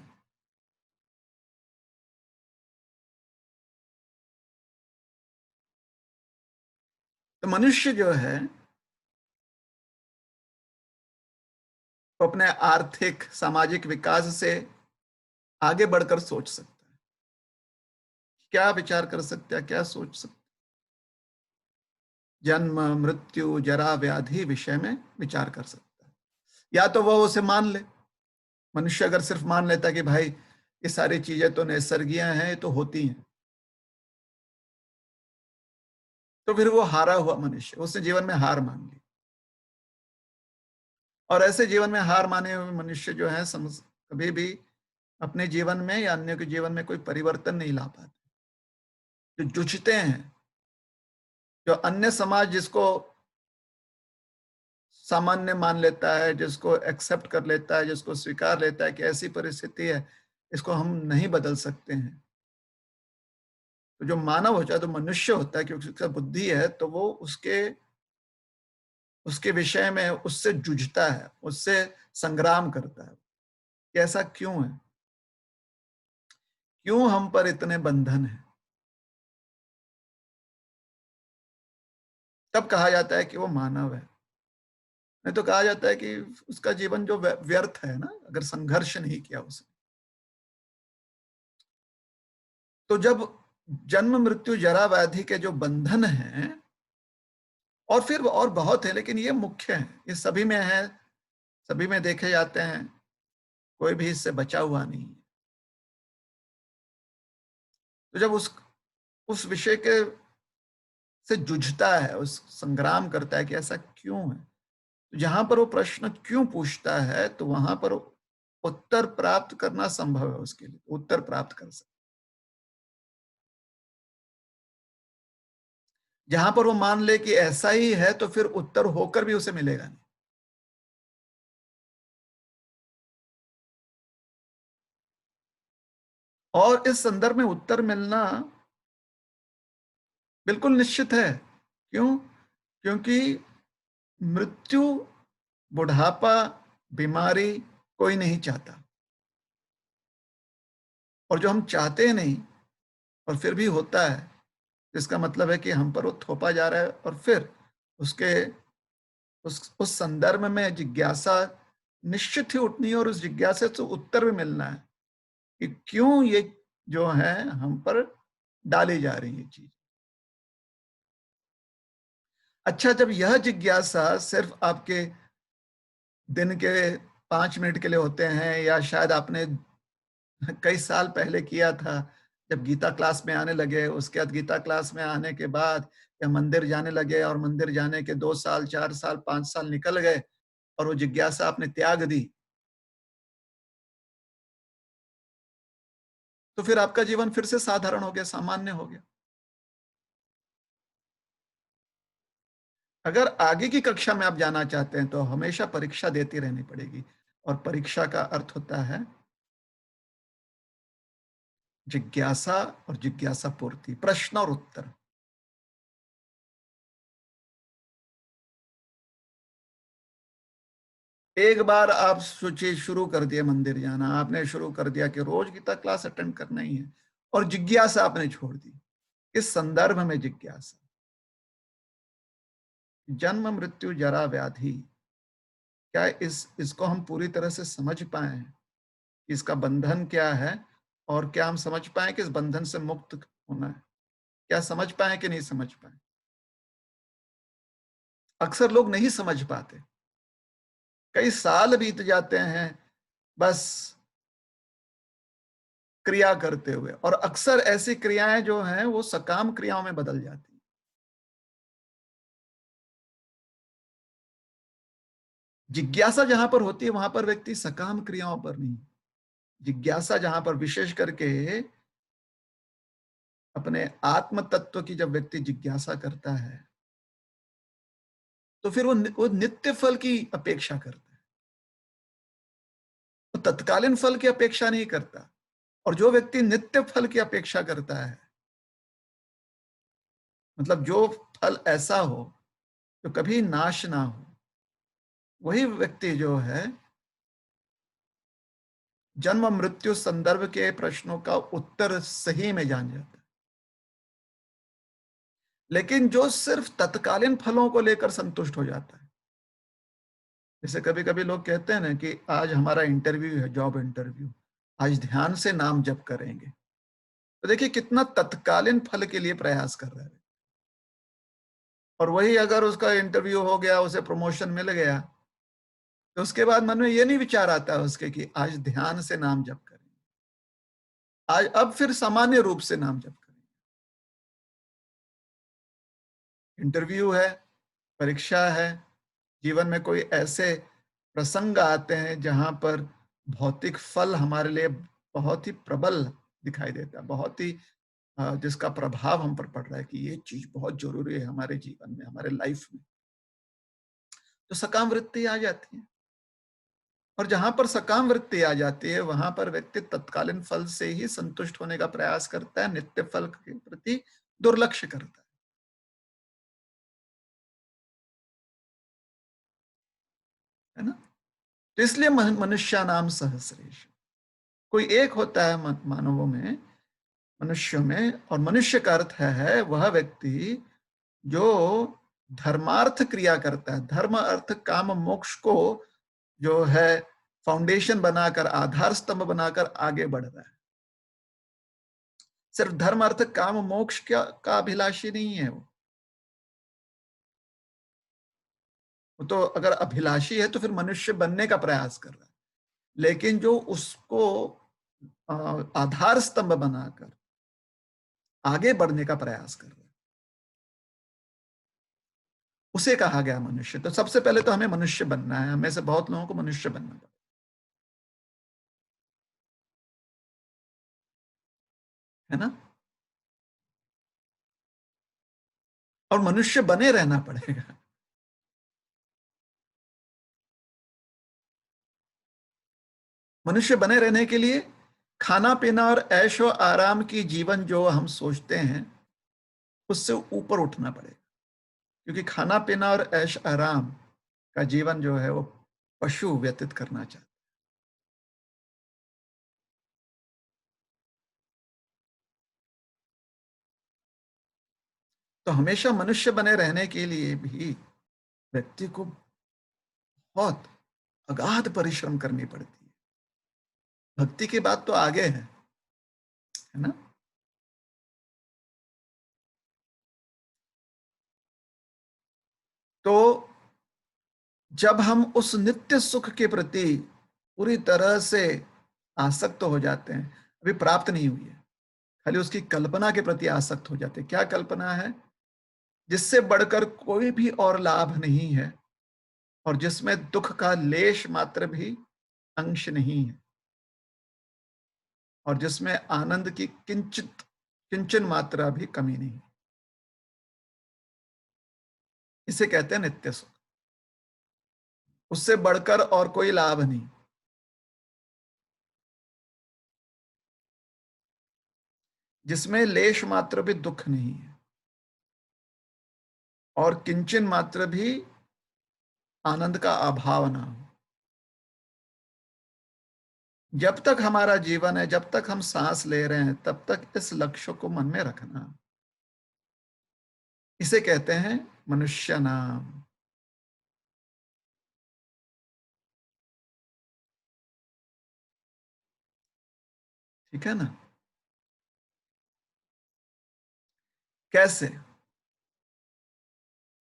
तो मनुष्य जो है वो अपने आर्थिक सामाजिक विकास से आगे बढ़कर सोच सकता है। क्या विचार कर सकता है, क्या सोच सकता है? जन्म, मृत्यु, जरा, व्याधि विषय में विचार कर सकता है। या तो वह उसे मान ले, मनुष्य अगर सिर्फ मान लेता कि भाई ये सारी चीजें तो नैसर्गिक हैं, ये तो होती हैं, तो फिर वो हारा हुआ मनुष्य, उसने जीवन में हार मान ली। और ऐसे जीवन में हार माने हुए मनुष्य जो है कभी भी अपने जीवन में या अन्य के जीवन में कोई परिवर्तन नहीं ला पाते। जो जूझते हैं, जो अन्य समाज जिसको सामान्य मान लेता है, जिसको एक्सेप्ट कर लेता है, जिसको स्वीकार लेता है कि ऐसी परिस्थिति है, इसको हम नहीं बदल सकते हैं। तो जो मानव होता है, तो मनुष्य होता है, क्योंकि उसका बुद्धि है, तो वो उसके उसके विषय में उससे जूझता है, उससे संग्राम करता है कि ऐसा क्यों है, क्यों हम पर इतने बंधन है। तब कहा जाता है कि वो मानव है। नहीं तो कहा जाता है कि उसका जीवन जो व्यर्थ है ना, अगर संघर्ष नहीं किया उसने। तो जब जन्म, मृत्यु, जरा, व्याधि के जो बंधन हैं, और फिर और बहुत है, लेकिन ये मुख्य है, ये सभी में है, सभी में देखे जाते हैं, कोई भी इससे बचा हुआ नहीं है। तो जब उस विषय के से जूझता है, उस संग्राम करता है कि ऐसा क्यों है, तो जहां पर वो प्रश्न क्यों पूछता है, तो वहां पर उत्तर प्राप्त करना संभव है, उसके लिए उत्तर प्राप्त कर सकता। जहां पर वो मान ले कि ऐसा ही है, तो फिर उत्तर होकर भी उसे मिलेगा नहीं। और इस संदर्भ में उत्तर मिलना बिल्कुल निश्चित है। क्यों? क्योंकि मृत्यु, बुढ़ापा, बीमारी कोई नहीं चाहता, और जो हम चाहते नहीं और फिर भी होता है, इसका मतलब है कि हम पर वो थोपा जा रहा है, और फिर उसके उस संदर्भ में जिज्ञासा निश्चित ही उठनी है, और उस जिज्ञासा से उत्तर भी मिलना है कि क्यों ये जो है हम पर डाली जा रही है चीज। अच्छा, जब यह जिज्ञासा सिर्फ आपके दिन के 5 मिनट के लिए होते हैं, या शायद आपने कई साल पहले किया था, जब गीता क्लास में आने लगे, उसके बाद गीता क्लास में आने के बाद या मंदिर जाने लगे, और मंदिर जाने के 2 साल, 4 साल, 5 साल निकल गए, और वो जिज्ञासा आपने त्याग दी, तो फिर आपका जीवन फिर से साधारण हो गया, सामान्य हो गया। अगर आगे की कक्षा में आप जाना चाहते हैं, तो हमेशा परीक्षा देती रहनी पड़ेगी, और परीक्षा का अर्थ होता है जिज्ञासा, और जिज्ञासा पूर्ति, प्रश्न और उत्तर। एक बार आप सोचिए, शुरू कर दिया मंदिर जाना, आपने शुरू कर दिया कि रोज गीता क्लास अटेंड करना ही है, और जिज्ञासा आपने छोड़ दी। इस संदर्भ में जिज्ञासा, जन्म मृत्यु जरा व्याधि, क्या इसको हम पूरी तरह से समझ पाए हैं, इसका बंधन क्या है, और क्या हम समझ पाए कि इस बंधन से मुक्त होना है? क्या समझ पाए कि नहीं समझ पाए? अक्सर लोग नहीं समझ पाते, कई साल बीत जाते हैं बस क्रिया करते हुए, और अक्सर ऐसी क्रियाएं जो हैं वो सकाम क्रियाओं में बदल जाती हैं। जिज्ञासा जहां पर होती है, वहां पर व्यक्ति सकाम क्रियाओं पर नहीं, जिज्ञासा जहां पर विशेष करके अपने आत्म तत्व की जब व्यक्ति जिज्ञासा करता है, तो फिर वो नित्य फल की अपेक्षा करता है, वो तत्कालीन फल की अपेक्षा नहीं करता। और जो व्यक्ति नित्य फल की अपेक्षा करता है, मतलब जो फल ऐसा हो जो कभी नाश ना हो, वही व्यक्ति जो है जन्म मृत्यु संदर्भ के प्रश्नों का उत्तर सही में जान जाता है। लेकिन जो सिर्फ तत्कालीन फलों को लेकर संतुष्ट हो जाता है, जैसे कभी कभी लोग कहते हैं ना कि आज हमारा इंटरव्यू है, जॉब इंटरव्यू, आज ध्यान से नाम जप करेंगे, तो देखिए कितना तत्कालीन फल के लिए प्रयास कर रहा है। और वही अगर उसका इंटरव्यू हो गया, उसे प्रमोशन मिल गया, तो उसके बाद मन में ये नहीं विचार आता है उसके कि आज ध्यान से नाम जप करेंगे, आज अब फिर सामान्य रूप से नाम जप करेंगे। इंटरव्यू है, परीक्षा है, जीवन में कोई ऐसे प्रसंग आते हैं जहां पर भौतिक फल हमारे लिए बहुत ही प्रबल दिखाई देता है, बहुत ही जिसका प्रभाव हम पर पड़ रहा है कि ये चीज बहुत जरूरी है हमारे जीवन में, हमारे लाइफ में, तो सकाम वृत्ति आ जाती है। और जहां पर सकाम वृत्ति आ जाती है, वहां पर व्यक्ति तत्कालीन फल से ही संतुष्ट होने का प्रयास करता है, नित्य फल के प्रति दुर्लक्ष्य करता है ना? तो इसलिए मनुष्य नाम सहस्रेश, कोई एक होता है मानवों में, मनुष्यों में, और मनुष्य का अर्थ है वह व्यक्ति जो धर्मार्थ क्रिया करता है, धर्म अर्थ काम मोक्ष को जो है फाउंडेशन बनाकर, आधार स्तंभ बनाकर आगे बढ़ रहा है। सिर्फ धर्म अर्थ काम मोक्ष का अभिलाषी नहीं है वो तो अगर अभिलाषी है तो फिर मनुष्य बनने का प्रयास कर रहा है, लेकिन जो उसको आधार स्तंभ बनाकर आगे बढ़ने का प्रयास कर रहा है, उसे कहा गया मनुष्य। तो सबसे पहले तो हमें मनुष्य बनना है, हमें से बहुत लोगों को मनुष्य बनना पड़ेगा, है ना? और मनुष्य बने रहना पड़ेगा। मनुष्य बने रहने के लिए खाना पीना और ऐशो आराम की जीवन जो हम सोचते हैं, उससे ऊपर उठना पड़ेगा, क्योंकि खाना पीना और ऐश आराम का जीवन जो है वो पशु व्यतीत करना चाहते। तो हमेशा मनुष्य बने रहने के लिए भी व्यक्ति को बहुत अगाध परिश्रम करनी पड़ती है। भक्ति की बात तो आगे है ना? तो जब हम उस नित्य सुख के प्रति पूरी तरह से आसक्त हो जाते हैं, अभी प्राप्त नहीं हुई है, खाली उसकी कल्पना के प्रति आसक्त हो जाते हैं। क्या कल्पना है? जिससे बढ़कर कोई भी और लाभ नहीं है और जिसमें दुख का लेश मात्र भी अंश नहीं है और जिसमें आनंद की किंचित किंचन मात्रा भी कमी नहीं। इसे कहते हैं नित्य सुख। उससे बढ़कर और कोई लाभ नहीं, जिसमें लेश मात्र भी दुख नहीं है और किंचन मात्र भी आनंद का अभाव ना हो। जब तक हमारा जीवन है, जब तक हम सांस ले रहे हैं, तब तक इस लक्ष्य को मन में रखना। इसे कहते हैं मनुष्य नाम। ठीक है ना? कैसे?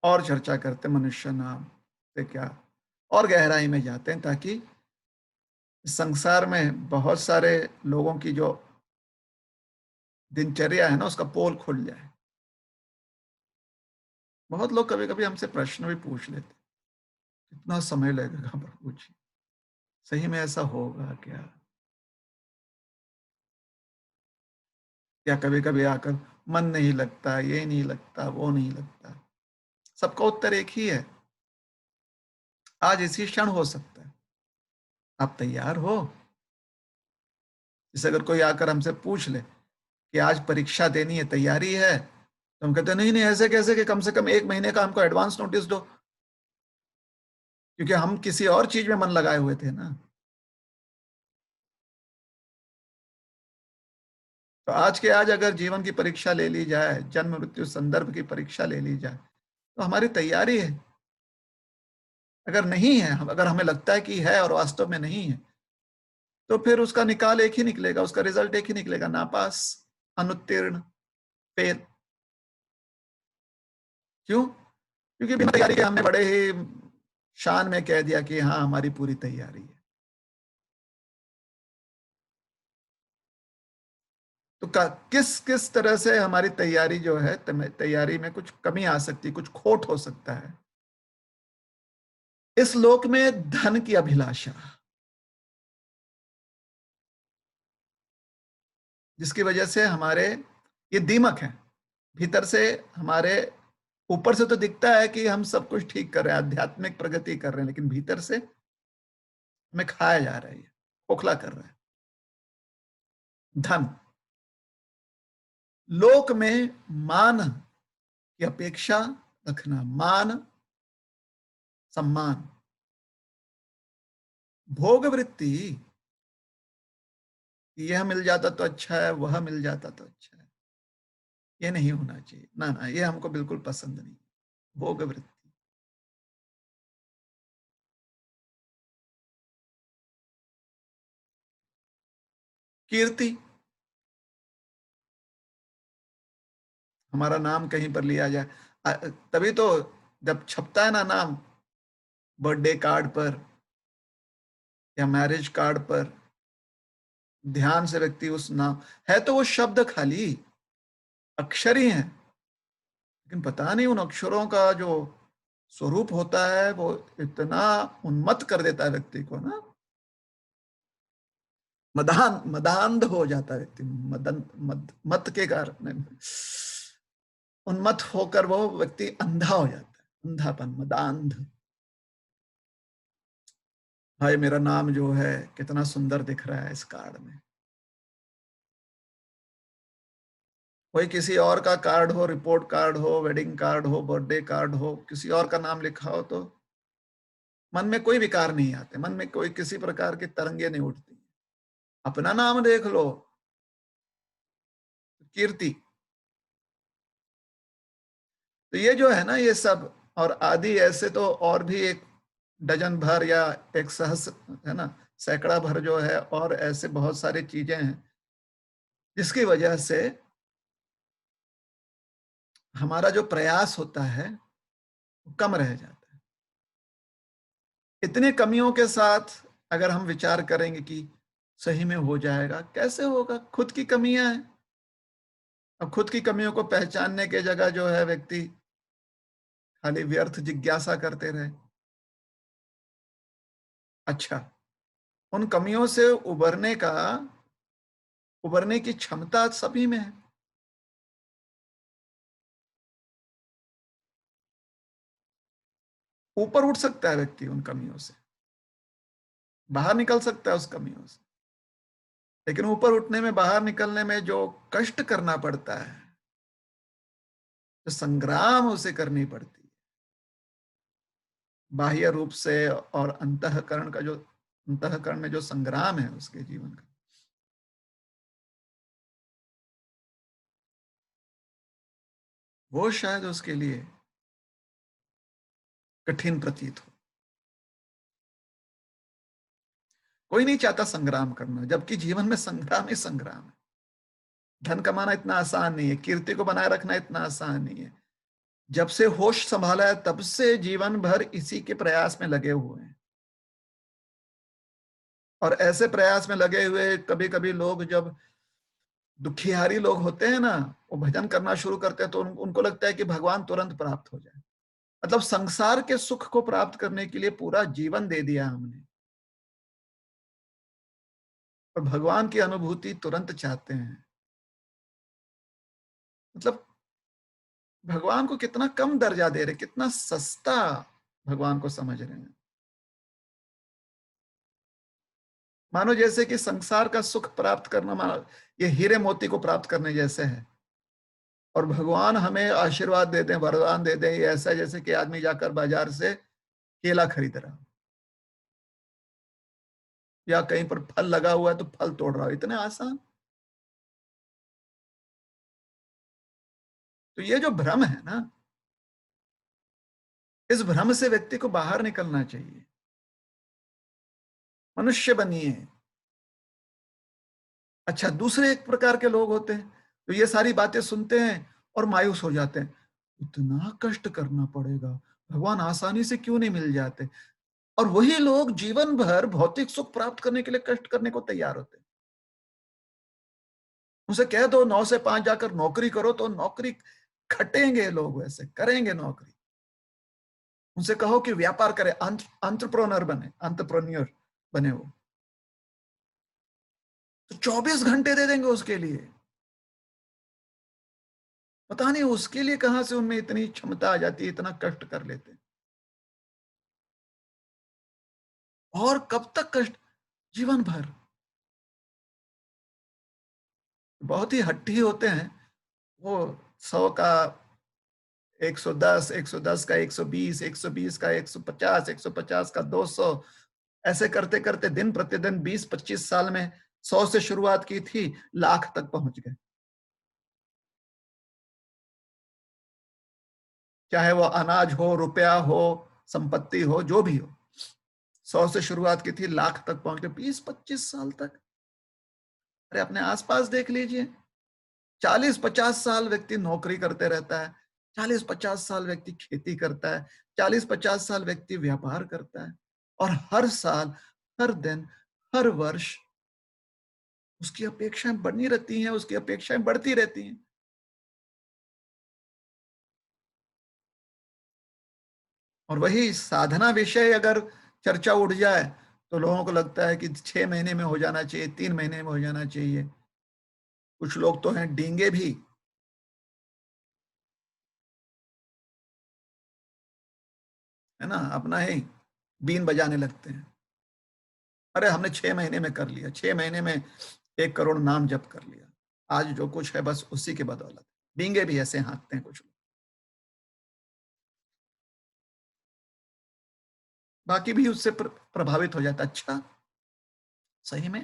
और चर्चा करते हैं मनुष्य नाम से क्या, और गहराई में जाते हैं ताकि संसार में बहुत सारे लोगों की जो दिनचर्या है ना, उसका पोल खुल जाए। बहुत लोग कभी कभी हमसे प्रश्न भी पूछ लेते, कितना समय लगेगा प्रभु जी, सही में ऐसा होगा क्या? या कभी कभी आकर मन नहीं लगता, ये नहीं लगता, वो नहीं लगता। सबका उत्तर एक ही है, आज इसी क्षण हो सकता है। आप तैयार हो? जैसे अगर कोई आकर हमसे पूछ ले कि आज परीक्षा देनी है, तैयारी है, तो हम कहते हैं नहीं नहीं, ऐसे कैसे, कि कम से कम 1 महीने का हमको एडवांस नोटिस दो, क्योंकि हम किसी और चीज में मन लगाए हुए थे ना। तो आज के आज अगर जीवन की परीक्षा ले ली जाए, जन्म मृत्यु संदर्भ की परीक्षा ले ली जाए, तो हमारी तैयारी है। अगर नहीं है, अगर हमें लगता है कि है और वास्तव में नहीं है, तो फिर उसका निकाल एक ही निकलेगा, उसका रिजल्ट एक ही निकलेगा, नापास, अनुत्तीर्ण, फेल। क्यों? क्योंकि बिना तैयारी के हमने बड़े ही शान में कह दिया कि हाँ हमारी पूरी तैयारी है। तो किस किस तरह से हमारी तैयारी जो है, तैयारी में कुछ कमी आ सकती है, कुछ खोट हो सकता है। इस लोक में धन की अभिलाषा, जिसकी वजह से हमारे ये दीमक है भीतर से हमारे। ऊपर से तो दिखता है कि हम सब कुछ ठीक कर रहे हैं, आध्यात्मिक प्रगति कर रहे हैं, लेकिन भीतर से हमें खाया जा रहा है, खोखला कर रहा है। धन, लोक में मान की अपेक्षा रखना, मान, सम्मान, भोग वृत्ति, यह मिल जाता तो अच्छा है, वह मिल जाता तो अच्छा है, ये नहीं होना चाहिए। ना ना, ये हमको बिल्कुल पसंद नहीं। भोग वृत्ति, कीर्ति, हमारा नाम कहीं पर लिया जाए, तभी तो जब छपता है ना नाम, बर्थडे कार्ड पर या मैरिज कार्ड पर, ध्यान से व्यक्ति उस नाम, है तो वो शब्द खाली अक्षर ही है, लेकिन पता नहीं उन अक्षरों का जो स्वरूप होता है वो इतना उन्मत्त कर देता है व्यक्ति को ना। मदांध हो जाता है व्यक्ति, मत के कारण उन्मत्त होकर वो व्यक्ति अंधा हो जाता है, अंधापन, मदांध। भाई मेरा नाम जो है कितना सुंदर दिख रहा है इस कार्ड में, कोई किसी और का कार्ड हो, रिपोर्ट कार्ड हो, वेडिंग कार्ड हो, बर्थडे कार्ड हो, किसी और का नाम लिखा हो तो मन में कोई विकार नहीं आते, मन में कोई किसी प्रकार की तरंगे नहीं उठती। अपना नाम देख लो, कीर्ति। तो ये जो है ना, ये सब और आदि ऐसे तो और भी एक डजन भर या एक सहस्र, है ना, सैकड़ा भर जो है, और ऐसे बहुत सारी चीजें हैं जिसकी वजह से हमारा जो प्रयास होता है वो कम रह जाता है। इतनी कमियों के साथ अगर हम विचार करेंगे कि सही में हो जाएगा, कैसे होगा? खुद की कमियां हैं। अब खुद की कमियों को पहचानने के जगह जो है व्यक्ति खाली व्यर्थ जिज्ञासा करते रहे। अच्छा, उन कमियों से उबरने की क्षमता सभी में है। ऊपर उठ सकता है व्यक्ति उन कमियों से, बाहर निकल सकता है उस कमियों से। लेकिन ऊपर उठने में, बाहर निकलने में जो कष्ट करना पड़ता है, जो संग्राम उसे करनी पड़ती है, बाह्य रूप से और अंतःकरण में जो संग्राम है उसके जीवन का, वो शायद उसके लिए कठिन प्रतीत हो। कोई नहीं चाहता संग्राम करना, जबकि जीवन में संग्राम ही संग्राम है। धन कमाना इतना आसान नहीं है, कीर्ति को बनाए रखना इतना आसान नहीं है। जब से होश संभाला है तब से जीवन भर इसी के प्रयास में लगे हुए हैं। और ऐसे प्रयास में लगे हुए, कभी कभी लोग जब दुखियारी लोग होते हैं ना, वो भजन करना शुरू करते हैं तो उनको लगता है कि भगवान तुरंत प्राप्त हो जाए। मतलब संसार के सुख को प्राप्त करने के लिए पूरा जीवन दे दिया हमने, और भगवान की अनुभूति तुरंत चाहते हैं। मतलब भगवान को कितना कम दर्जा दे रहे, कितना सस्ता भगवान को समझ रहे हैं। मानो जैसे कि संसार का सुख प्राप्त करना, मानो ये हीरे मोती को प्राप्त करने जैसे है। और भगवान हमें आशीर्वाद दे दें, वरदान दे दें, ये ऐसा जैसे कि आदमी जाकर बाजार से केला खरीद रहा हो, या कहीं पर फल लगा हुआ है तो फल तोड़ रहा हो, इतने आसान। तो ये जो भ्रम है ना, इस भ्रम से व्यक्ति को बाहर निकलना चाहिए। मनुष्य बनिए। अच्छा, दूसरे एक प्रकार के लोग होते हैं तो ये सारी बातें सुनते हैं और मायूस हो जाते हैं। इतना कष्ट करना पड़ेगा, भगवान आसानी से क्यों नहीं मिल जाते? और वही लोग जीवन भर भौतिक सुख प्राप्त करने के लिए कष्ट करने को तैयार होते हैं। उनसे कह दो 9 से 5 जाकर नौकरी करो, तो नौकरी खटेंगे, लोग वैसे करेंगे नौकरी। उनसे कहो कि व्यापार करें, अंतरप्रोनर बने, अंतरप्रेन्योर बने वो, तो 24 घंटे दे देंगे उसके लिए। पता नहीं उसके लिए कहां से उनमें इतनी क्षमता आ जाती है, इतना कष्ट कर लेते हैं। और कब तक कष्ट? जीवन भर। बहुत ही हट्टी होते हैं वो। 100 का 110, 110 का 120, 120 का 150, 150 का 200, ऐसे करते करते दिन प्रतिदिन 20-25 साल में 100 से शुरुआत की थी, लाख तक पहुंच गए। चाहे वो अनाज हो, रुपया हो, संपत्ति हो, जो भी हो। 100 से शुरुआत की थी, लाख तक पहुंच गए 20-25 साल तक। अरे अपने आसपास देख लीजिए, 40-50 साल व्यक्ति नौकरी करते रहता है, 40-50 साल व्यक्ति खेती करता है, 40-50 साल व्यक्ति व्यापार करता है, और हर साल, हर दिन, हर वर्ष उसकी अपेक्षाएं बनी रहती हैं, उसकी अपेक्षाएं बढ़ती रहती हैं। और वही साधना विषय अगर चर्चा उठ जाए तो लोगों को लगता है कि 6 महीने में हो जाना चाहिए, 3 महीने में हो जाना चाहिए। कुछ लोग तो हैं डींगे भी, है ना, अपना ही बीन बजाने लगते हैं। अरे हमने 6 महीने में कर लिया, 6 महीने में 1 करोड़ नाम जप कर लिया, आज जो कुछ है बस उसी के बदौलत। डींगे भी ऐसे हाँकते हैं कुछ लोग। बाकी भी उससे प्रभावित हो जाता। अच्छा, सही में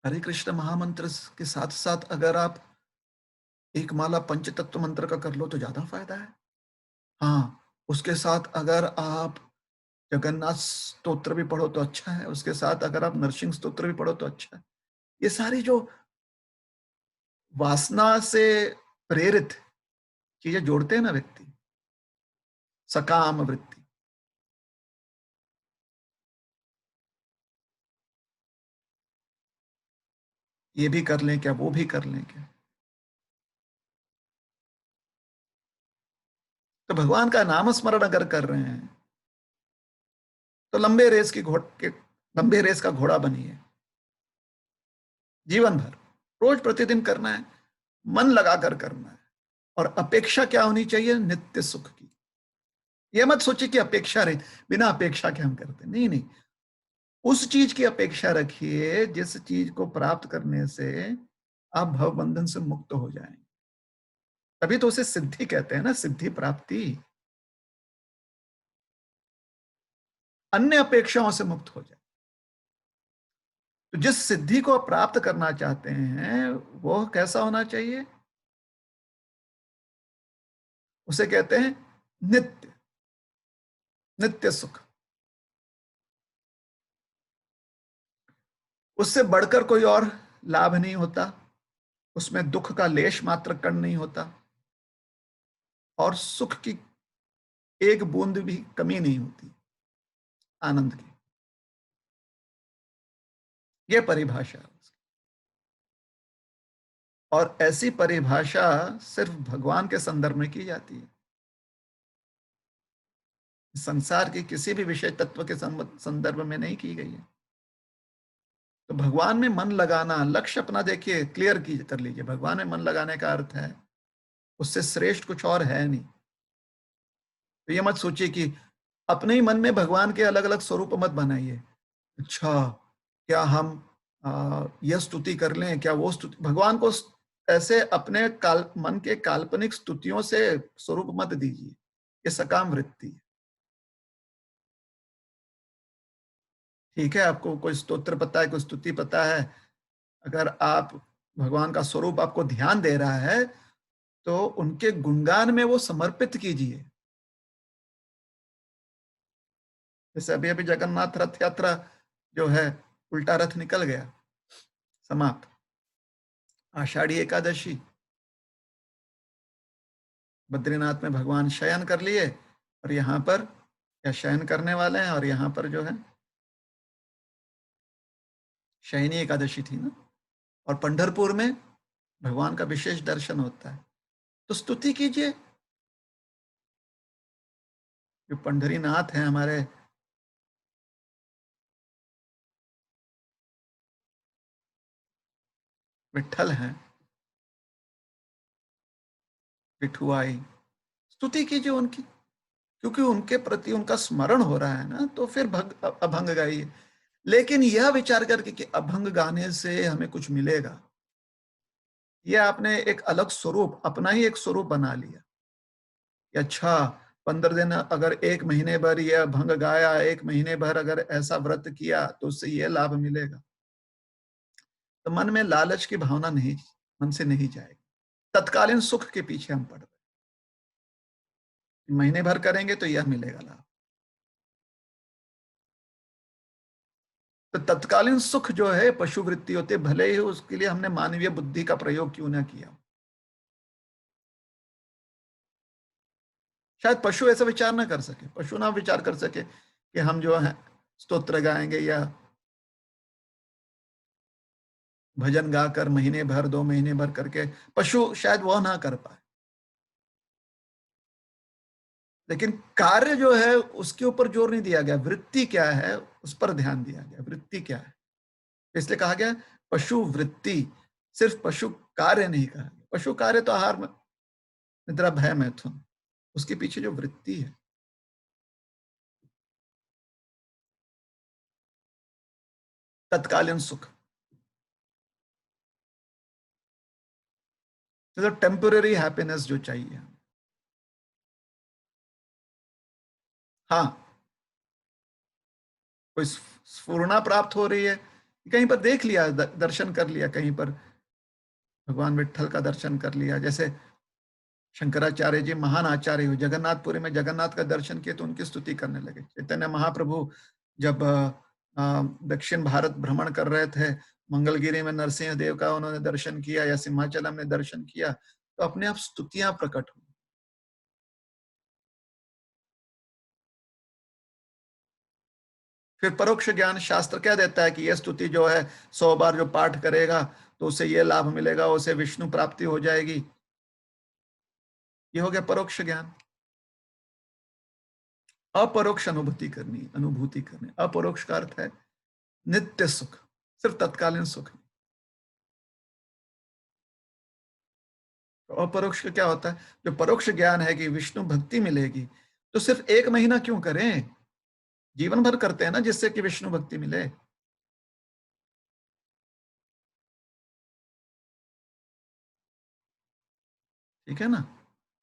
हरे कृष्ण महामंत्र के साथ साथ अगर आप एक माला पंचतत्व मंत्र का कर लो तो ज्यादा फायदा है। हाँ, उसके साथ अगर आप जगन्नाथ स्तोत्र भी पढ़ो तो अच्छा है, उसके साथ अगर आप नरसिंह स्तोत्र भी पढ़ो तो अच्छा है। ये सारी जो वासना से प्रेरित चीजें जोड़ते हैं ना व्यक्ति, सकाम वृत्ति, ये भी कर लें क्या, वो भी कर लें क्या, तो भगवान का नाम स्मरण अगर कर रहे हैं तो लंबे रेस का घोड़ा बनिए, जीवन भर रोज प्रतिदिन करना है, मन लगाकर करना है। और अपेक्षा क्या होनी चाहिए, नित्य सुख की। ये मत सोचिए कि अपेक्षा रही, बिना अपेक्षा के हम करते, नहीं नहीं, उस चीज की अपेक्षा रखिए जिस चीज को प्राप्त करने से आप भवबंधन से मुक्त हो जाएंगे। तभी तो उसे सिद्धि कहते हैं ना, सिद्धि प्राप्ति, अन्य अपेक्षाओं से मुक्त हो जाए। तो जिस सिद्धि को आप प्राप्त करना चाहते हैं वो कैसा होना चाहिए, उसे कहते हैं नित्य, नित्य सुख। उससे बढ़कर कोई और लाभ नहीं होता, उसमें दुख का लेश मात्र कण नहीं होता, और सुख की एक बूंद भी कमी नहीं होती, आनंद की। यह परिभाषा है उसकी। और ऐसी परिभाषा सिर्फ भगवान के संदर्भ में की जाती है, संसार के किसी भी विषय तत्व के संदर्भ में नहीं की गई है। तो भगवान में मन लगाना, लक्ष्य अपना देखिए क्लियर की कर लीजिए, भगवान में मन लगाने का अर्थ है उससे श्रेष्ठ कुछ और है नहीं। तो ये मत सोचिए कि अपने ही मन में भगवान के अलग अलग स्वरूप मत बनाइए। अच्छा, क्या हम यह स्तुति कर लें, क्या वो स्तुति, भगवान को ऐसे अपने मन के काल्पनिक स्तुतियों से स्वरूप मत दीजिए, ये सकाम वृत्ति है। ठीक है, आपको कोई स्तोत्र पता है, कोई स्तुति पता है, अगर आप भगवान का स्वरूप आपको ध्यान दे रहा है तो उनके गुणगान में वो समर्पित कीजिए। जैसे अभी अभी जगन्नाथ रथ यात्रा जो है, उल्टा रथ निकल गया, समाप्त। आषाढ़ी एकादशी, बद्रीनाथ में भगवान शयन कर लिए, और यहाँ पर या शयन करने वाले हैं, और यहाँ पर जो है शयनी एकादशी थी ना, और पंढरपुर में भगवान का विशेष दर्शन होता है। तो स्तुति कीजिए, जो पंढरीनाथ हैं हमारे, विठल हैं, विठुआई, स्तुति कीजिए उनकी, क्योंकि उनके प्रति उनका स्मरण हो रहा है ना, तो फिर अभंग गाइए। लेकिन यह विचार करके कि अभंग गाने से हमें कुछ मिलेगा, यह आपने एक अलग स्वरूप, अपना ही एक स्वरूप बना लिया कि अच्छा 15 दिन अगर एक महीने भर यह अभंग गाया, एक महीने भर अगर ऐसा व्रत किया तो उससे यह लाभ मिलेगा। तो मन में लालच की भावना नहीं, मन से नहीं जाएगी। तत्कालीन सुख के पीछे हम पड़ रहे हैं, महीने भर करेंगे तो यह मिलेगा लाभ। तो तत्कालीन सुख जो है पशु वृत्ति होते, भले ही उसके लिए हमने मानवीय बुद्धि का प्रयोग क्यों ना किया। शायद पशु ऐसा विचार ना कर सके, पशु ना विचार कर सके कि हम जो है स्तोत्र गाएंगे या भजन गाकर महीने भर 2 महीने भर करके, पशु शायद वह ना कर पाए। लेकिन कार्य जो है उसके ऊपर जोर नहीं दिया गया, वृत्ति क्या है उस पर ध्यान दिया गया, वृत्ति क्या है, इसलिए कहा गया पशु वृत्ति। सिर्फ पशु कार्य नहीं कहा गया, पशु कार्य तो आहार, निद्रा, भय, मैथुन, उसके पीछे जो वृत्ति है, तत्कालीन सुख, मतलब टेम्पोररी हैप्पीनेस जो चाहिए। हाँ, कोई स्फूर्णा प्राप्त हो रही है, कहीं पर देख लिया, दर्शन कर लिया, कहीं पर भगवान विट्ठल का दर्शन कर लिया। जैसे शंकराचार्य जी महान आचार्य हुए, जगन्नाथपुरी में जगन्नाथ का दर्शन किए तो उनकी स्तुति करने लगे। चैतन्य महाप्रभु जब दक्षिण भारत भ्रमण कर रहे थे, मंगलगिरी में नरसिंह देव का उन्होंने दर्शन किया या सिंहाचलम में दर्शन किया, तो अपने आप स्तुतियां प्रकट हुई। फिर परोक्ष ज्ञान शास्त्र क्या देता है कि यह स्तुति जो है 100 बार जो पाठ करेगा तो उसे ये लाभ मिलेगा, उसे विष्णु प्राप्ति हो जाएगी। ये हो गया परोक्ष ज्ञान। अपरोक्ष अनुभूति करनी। अपरोक्ष का अर्थ है नित्य सुख, सिर्फ तत्कालीन सुख नहीं। तो अपरोक्ष का क्या होता है? जो परोक्ष ज्ञान है कि विष्णु भक्ति मिलेगी, तो सिर्फ 1 महीना क्यों करें, जीवन भर करते हैं ना, जिससे कि विष्णु भक्ति मिले। ठीक है ना?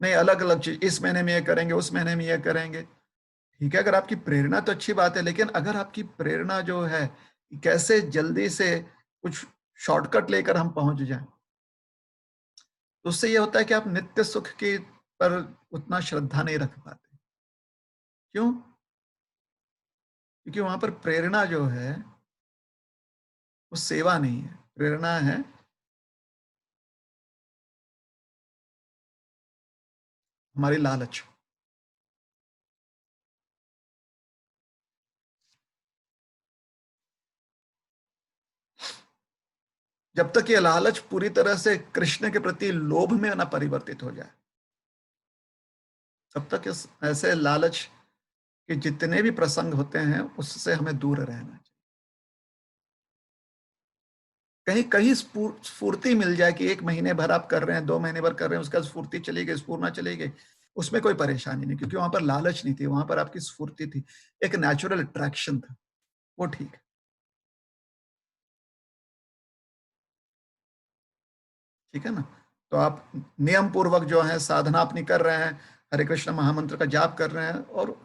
नहीं अलग अलग चीज, इस महीने में ये करेंगे, उस महीने में ये करेंगे। ठीक है, अगर आपकी प्रेरणा तो अच्छी बात है, लेकिन अगर आपकी प्रेरणा जो है कैसे जल्दी से कुछ शॉर्टकट लेकर हम पहुंच जाएं, तो उससे ये होता है कि आप नित्य सुख की पर उतना श्रद्धा नहीं रख पाते। क्यों? क्योंकि वहां पर प्रेरणा जो है वो सेवा नहीं है, प्रेरणा है हमारी लालच। जब तक ये लालच पूरी तरह से कृष्ण के प्रति लोभ में ना परिवर्तित हो जाए, तब तक इस ऐसे लालच के जितने भी प्रसंग होते हैं उससे हमें दूर रहना चाहिए। कहीं कहीं स्फूर्ति मिल जाए कि 1 महीने भर आप कर रहे हैं, 2 महीने भर कर रहे हैं, उसका स्फूर्ति चली गई, स्फूर्णा चली गई, उसमें कोई परेशानी नहीं, क्योंकि वहां पर लालच नहीं थी, वहां पर आपकी स्फूर्ति थी, एक नेचुरल अट्रैक्शन था, वो ठीक है। ठीक है ना? तो आप नियम पूर्वक जो है साधना अपनी कर रहे हैं, हरे कृष्ण महामंत्र का जाप कर रहे हैं, और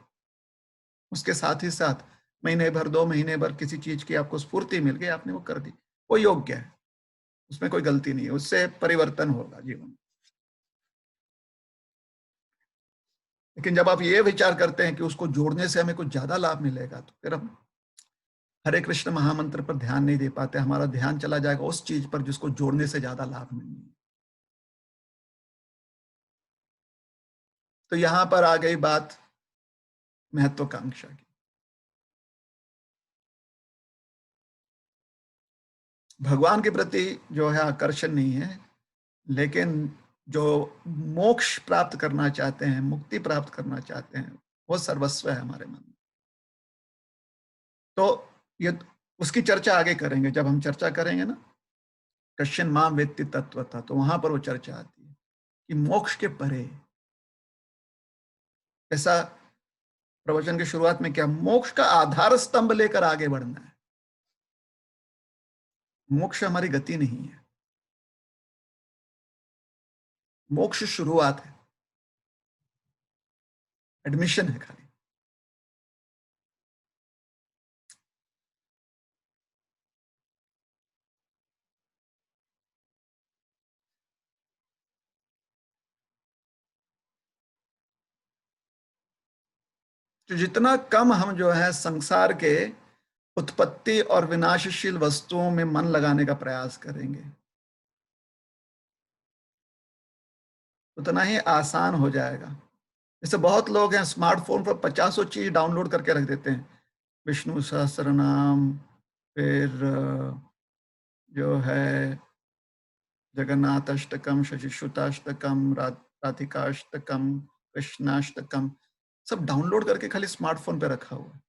उसके साथ ही साथ महीने भर 2 महीने भर किसी चीज की आपको स्फूर्ति मिल गई, आपने वो कर दी, वो योग्य है, उसमें कोई गलती नहीं है, उससे परिवर्तन होगा जीवन में। लेकिन जब आप ये विचार करते हैं कि उसको जोड़ने से हमें कुछ ज्यादा लाभ मिलेगा, तो फिर हम हरे कृष्ण महामंत्र पर ध्यान नहीं दे पाते, हमारा ध्यान चला जाएगा उस चीज पर जिसको जोड़ने से ज्यादा लाभ नहीं है। तो यहां पर आ गई बात महत्वाकांक्षा की। भगवान के प्रति जो है आकर्षण नहीं है, लेकिन जो मोक्ष प्राप्त करना चाहते हैं, मुक्ति प्राप्त करना चाहते हैं, वो सर्वस्व है हमारे मन में। तो ये उसकी चर्चा आगे करेंगे, जब हम चर्चा करेंगे ना कश्चिन माम वेत्ति तत्वतः, तो वहां पर वो चर्चा आती है कि मोक्ष के परे, ऐसा प्रवचन की शुरुआत में क्या, मोक्ष का आधार स्तंभ लेकर आगे बढ़ना है, मोक्ष हमारी गति नहीं है, मोक्ष शुरुआत है, एडमिशन है खाली। तो जितना कम हम जो है संसार के उत्पत्ति और विनाशशील वस्तुओं में मन लगाने का प्रयास करेंगे, उतना ही आसान हो जाएगा। जैसे बहुत लोग हैं स्मार्टफोन पर 50 चीज डाउनलोड करके रख देते हैं, विष्णु सहस्त्र नाम, फिर जो है जगन्नाथ अष्टकम, शशिशुताष्टकम, राधिकाष्टकम, कृष्णाष्टकम, सब डाउनलोड करके खाली स्मार्टफोन पे रखा हुआ है,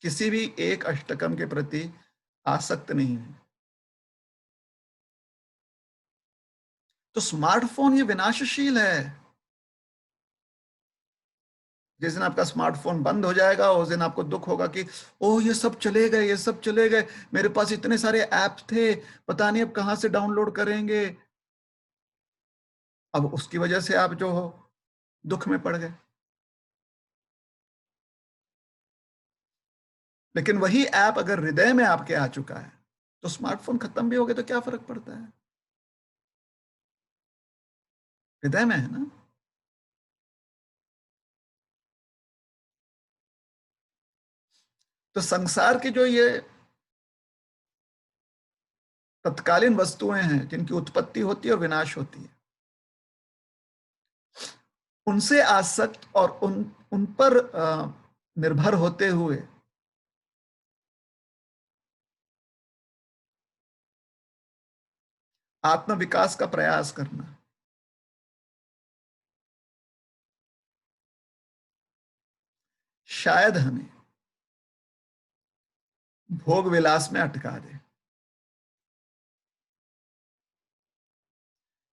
किसी भी एक अष्टकम के प्रति आसक्त नहीं है। तो स्मार्टफोन ये विनाशशील है। जिस दिन आपका स्मार्टफोन बंद हो जाएगा उस दिन आपको दुख होगा कि ओह ये सब चले गए, ये सब चले गए, मेरे पास इतने सारे ऐप थे, पता नहीं अब कहां से डाउनलोड करेंगे। अब उसकी वजह से आप जो हो दुख में पड़ गए। लेकिन वही ऐप अगर हृदय में आपके आ चुका है, तो स्मार्टफोन खत्म भी हो गए तो क्या फर्क पड़ता है? हृदय में है ना। तो संसार की जो ये तत्कालीन वस्तुएं हैं जिनकी उत्पत्ति होती है और विनाश होती है, उनसे आसक्त और उन पर निर्भर होते हुए आत्म विकास का प्रयास करना, शायद हमें भोग विलास में अटका दे।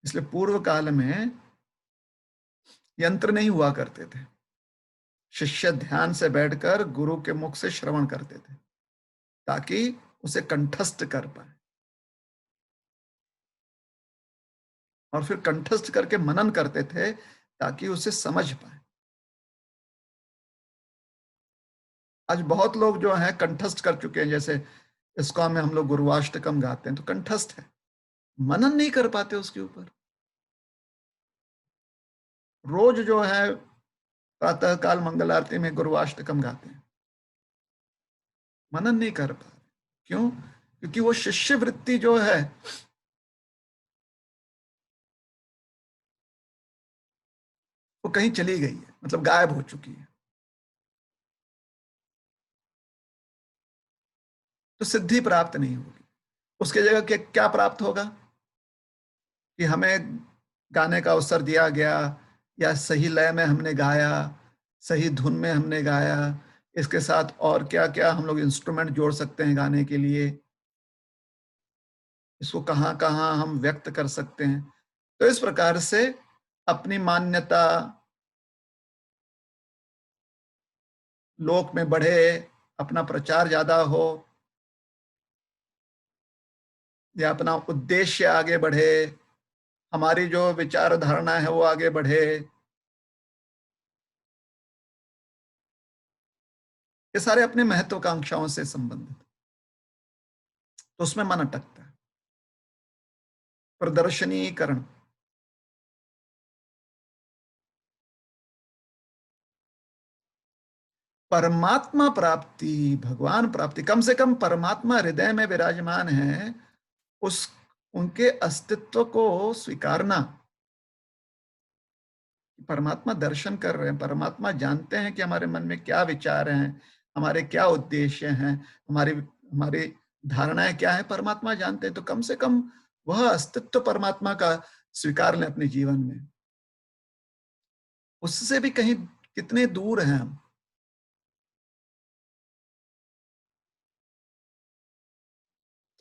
इसलिए पूर्व काल में यंत्र नहीं हुआ करते थे। शिष्य ध्यान से बैठकर गुरु के मुख से श्रवण करते थे ताकि उसे कंठस्थ कर पाए, और फिर कंठस्थ करके मनन करते थे ताकि उसे समझ पाए। आज बहुत लोग जो हैं कंठस्थ कर चुके हैं, जैसे इस्कॉन में हम लोग गुरुवाष्टकम गाते हैं तो कंठस्थ है, मनन नहीं कर पाते उसके ऊपर। रोज जो है प्रातः काल मंगल आरती में गुरुवाष्टकम गाते हैं, मनन नहीं कर पा रहे। क्यों? क्योंकि वो शिष्य वृत्ति जो है वो कहीं चली गई है, मतलब गायब हो चुकी है। तो सिद्धि प्राप्त नहीं होगी। उसके जगह क्या प्राप्त होगा? कि हमें गाने का अवसर दिया गया, या सही लय में हमने गाया, सही धुन में हमने गाया, इसके साथ और क्या क्या हम लोग इंस्ट्रूमेंट जोड़ सकते हैं गाने के लिए, इसको कहाँ कहाँ हम व्यक्त कर सकते हैं। तो इस प्रकार से अपनी मान्यता लोक में बढ़े, अपना प्रचार ज्यादा हो, या अपना उद्देश्य आगे बढ़े, हमारी जो विचार धारणा है वो आगे बढ़े, ये सारे अपनी महत्वाकांक्षाओं से संबंधित, तो उसमें मन अटकता है। प्रदर्शनीकरण। परमात्मा प्राप्ति, भगवान प्राप्ति, कम से कम परमात्मा हृदय में विराजमान है, उस उनके अस्तित्व को स्वीकारना। परमात्मा दर्शन कर रहे हैं, परमात्मा जानते हैं कि हमारे मन में क्या विचार हैं, हमारे क्या उद्देश्य हैं, हमारी हमारी धारणाएं क्या है, परमात्मा जानते हैं। तो कम से कम वह अस्तित्व परमात्मा का स्वीकार लें अपने जीवन में। उससे भी कहीं कितने दूर हैं हम।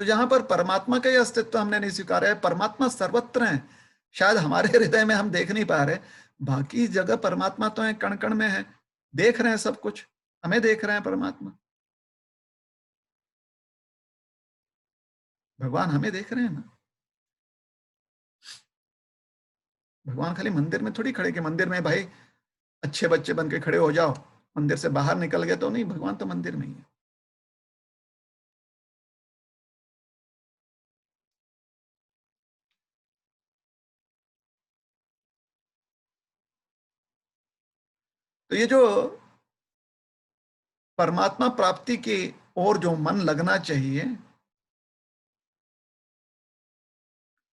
तो जहां पर परमात्मा का ही अस्तित्व हमने नहीं स्वीकारा है, परमात्मा सर्वत्र है, शायद हमारे हृदय में हम देख नहीं पा रहे, बाकी जगह परमात्मा तो है, कण कण में है, देख रहे हैं सब कुछ, हमें देख रहे हैं परमात्मा, भगवान हमें देख रहे हैं ना। भगवान खाली मंदिर में थोड़ी खड़े, कि मंदिर में भाई अच्छे बच्चे बन के खड़े हो जाओ, मंदिर से बाहर निकल गए तो नहीं, भगवान तो मंदिर में ही है। तो ये जो परमात्मा प्राप्ति की ओर जो मन लगना चाहिए,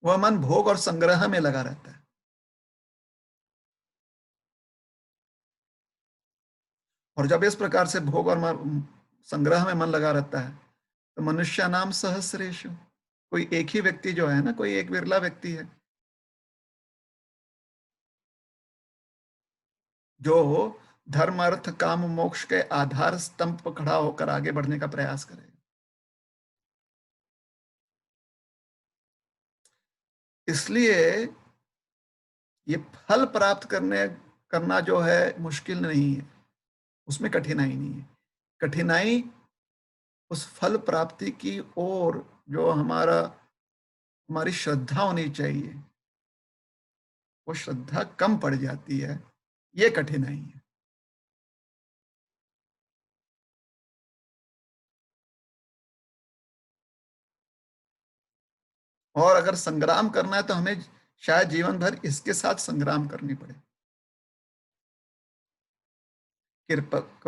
वह मन भोग और संग्रह में लगा रहता है। और जब इस प्रकार से भोग और संग्रह में मन लगा रहता है, तो मनुष्य नाम सहस्रेशु, कोई एक ही व्यक्ति जो है ना, कोई एक विरला व्यक्ति है जो धर्म अर्थ काम मोक्ष के आधार स्तंभ पर खड़ा होकर आगे बढ़ने का प्रयास करेगा। इसलिए ये फल प्राप्त करना जो है मुश्किल नहीं है, उसमें कठिनाई नहीं है। कठिनाई उस फल प्राप्ति की ओर जो हमारी श्रद्धा होनी चाहिए, वो श्रद्धा कम पड़ जाती है, ये कठिनाई है। और अगर संग्राम करना है तो हमें शायद जीवन भर इसके साथ संग्राम करनी पड़े।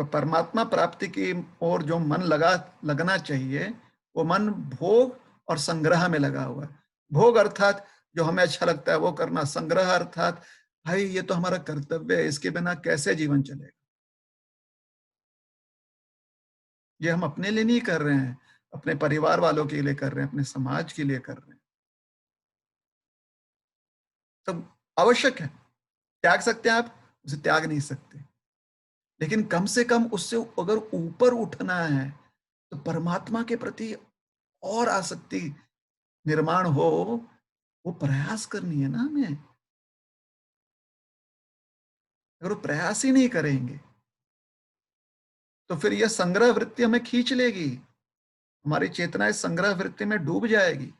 परमात्मा प्राप्ति की ओर जो मन लगना चाहिए, वो मन भोग और संग्रह में लगा हुआ है। भोग अर्थात जो हमें अच्छा लगता है वो करना, संग्रह अर्थात भाई ये तो हमारा कर्तव्य है, इसके बिना कैसे जीवन चलेगा। ये हम अपने लिए नहीं कर रहे हैं, अपने परिवार वालों के लिए कर रहे हैं, अपने समाज के लिए कर रहे हैं। तब आवश्यक है, त्याग सकते हैं आप, उसे त्याग नहीं सकते, लेकिन कम से कम उससे अगर ऊपर उठना है तो परमात्मा के प्रति और आसक्ति निर्माण हो, वो प्रयास करनी है ना हमें। अगर वो प्रयास ही नहीं करेंगे तो फिर यह संग्रह वृत्ति हमें खींच लेगी, हमारी चेतना इस संग्रह वृत्ति में डूब जाएगी।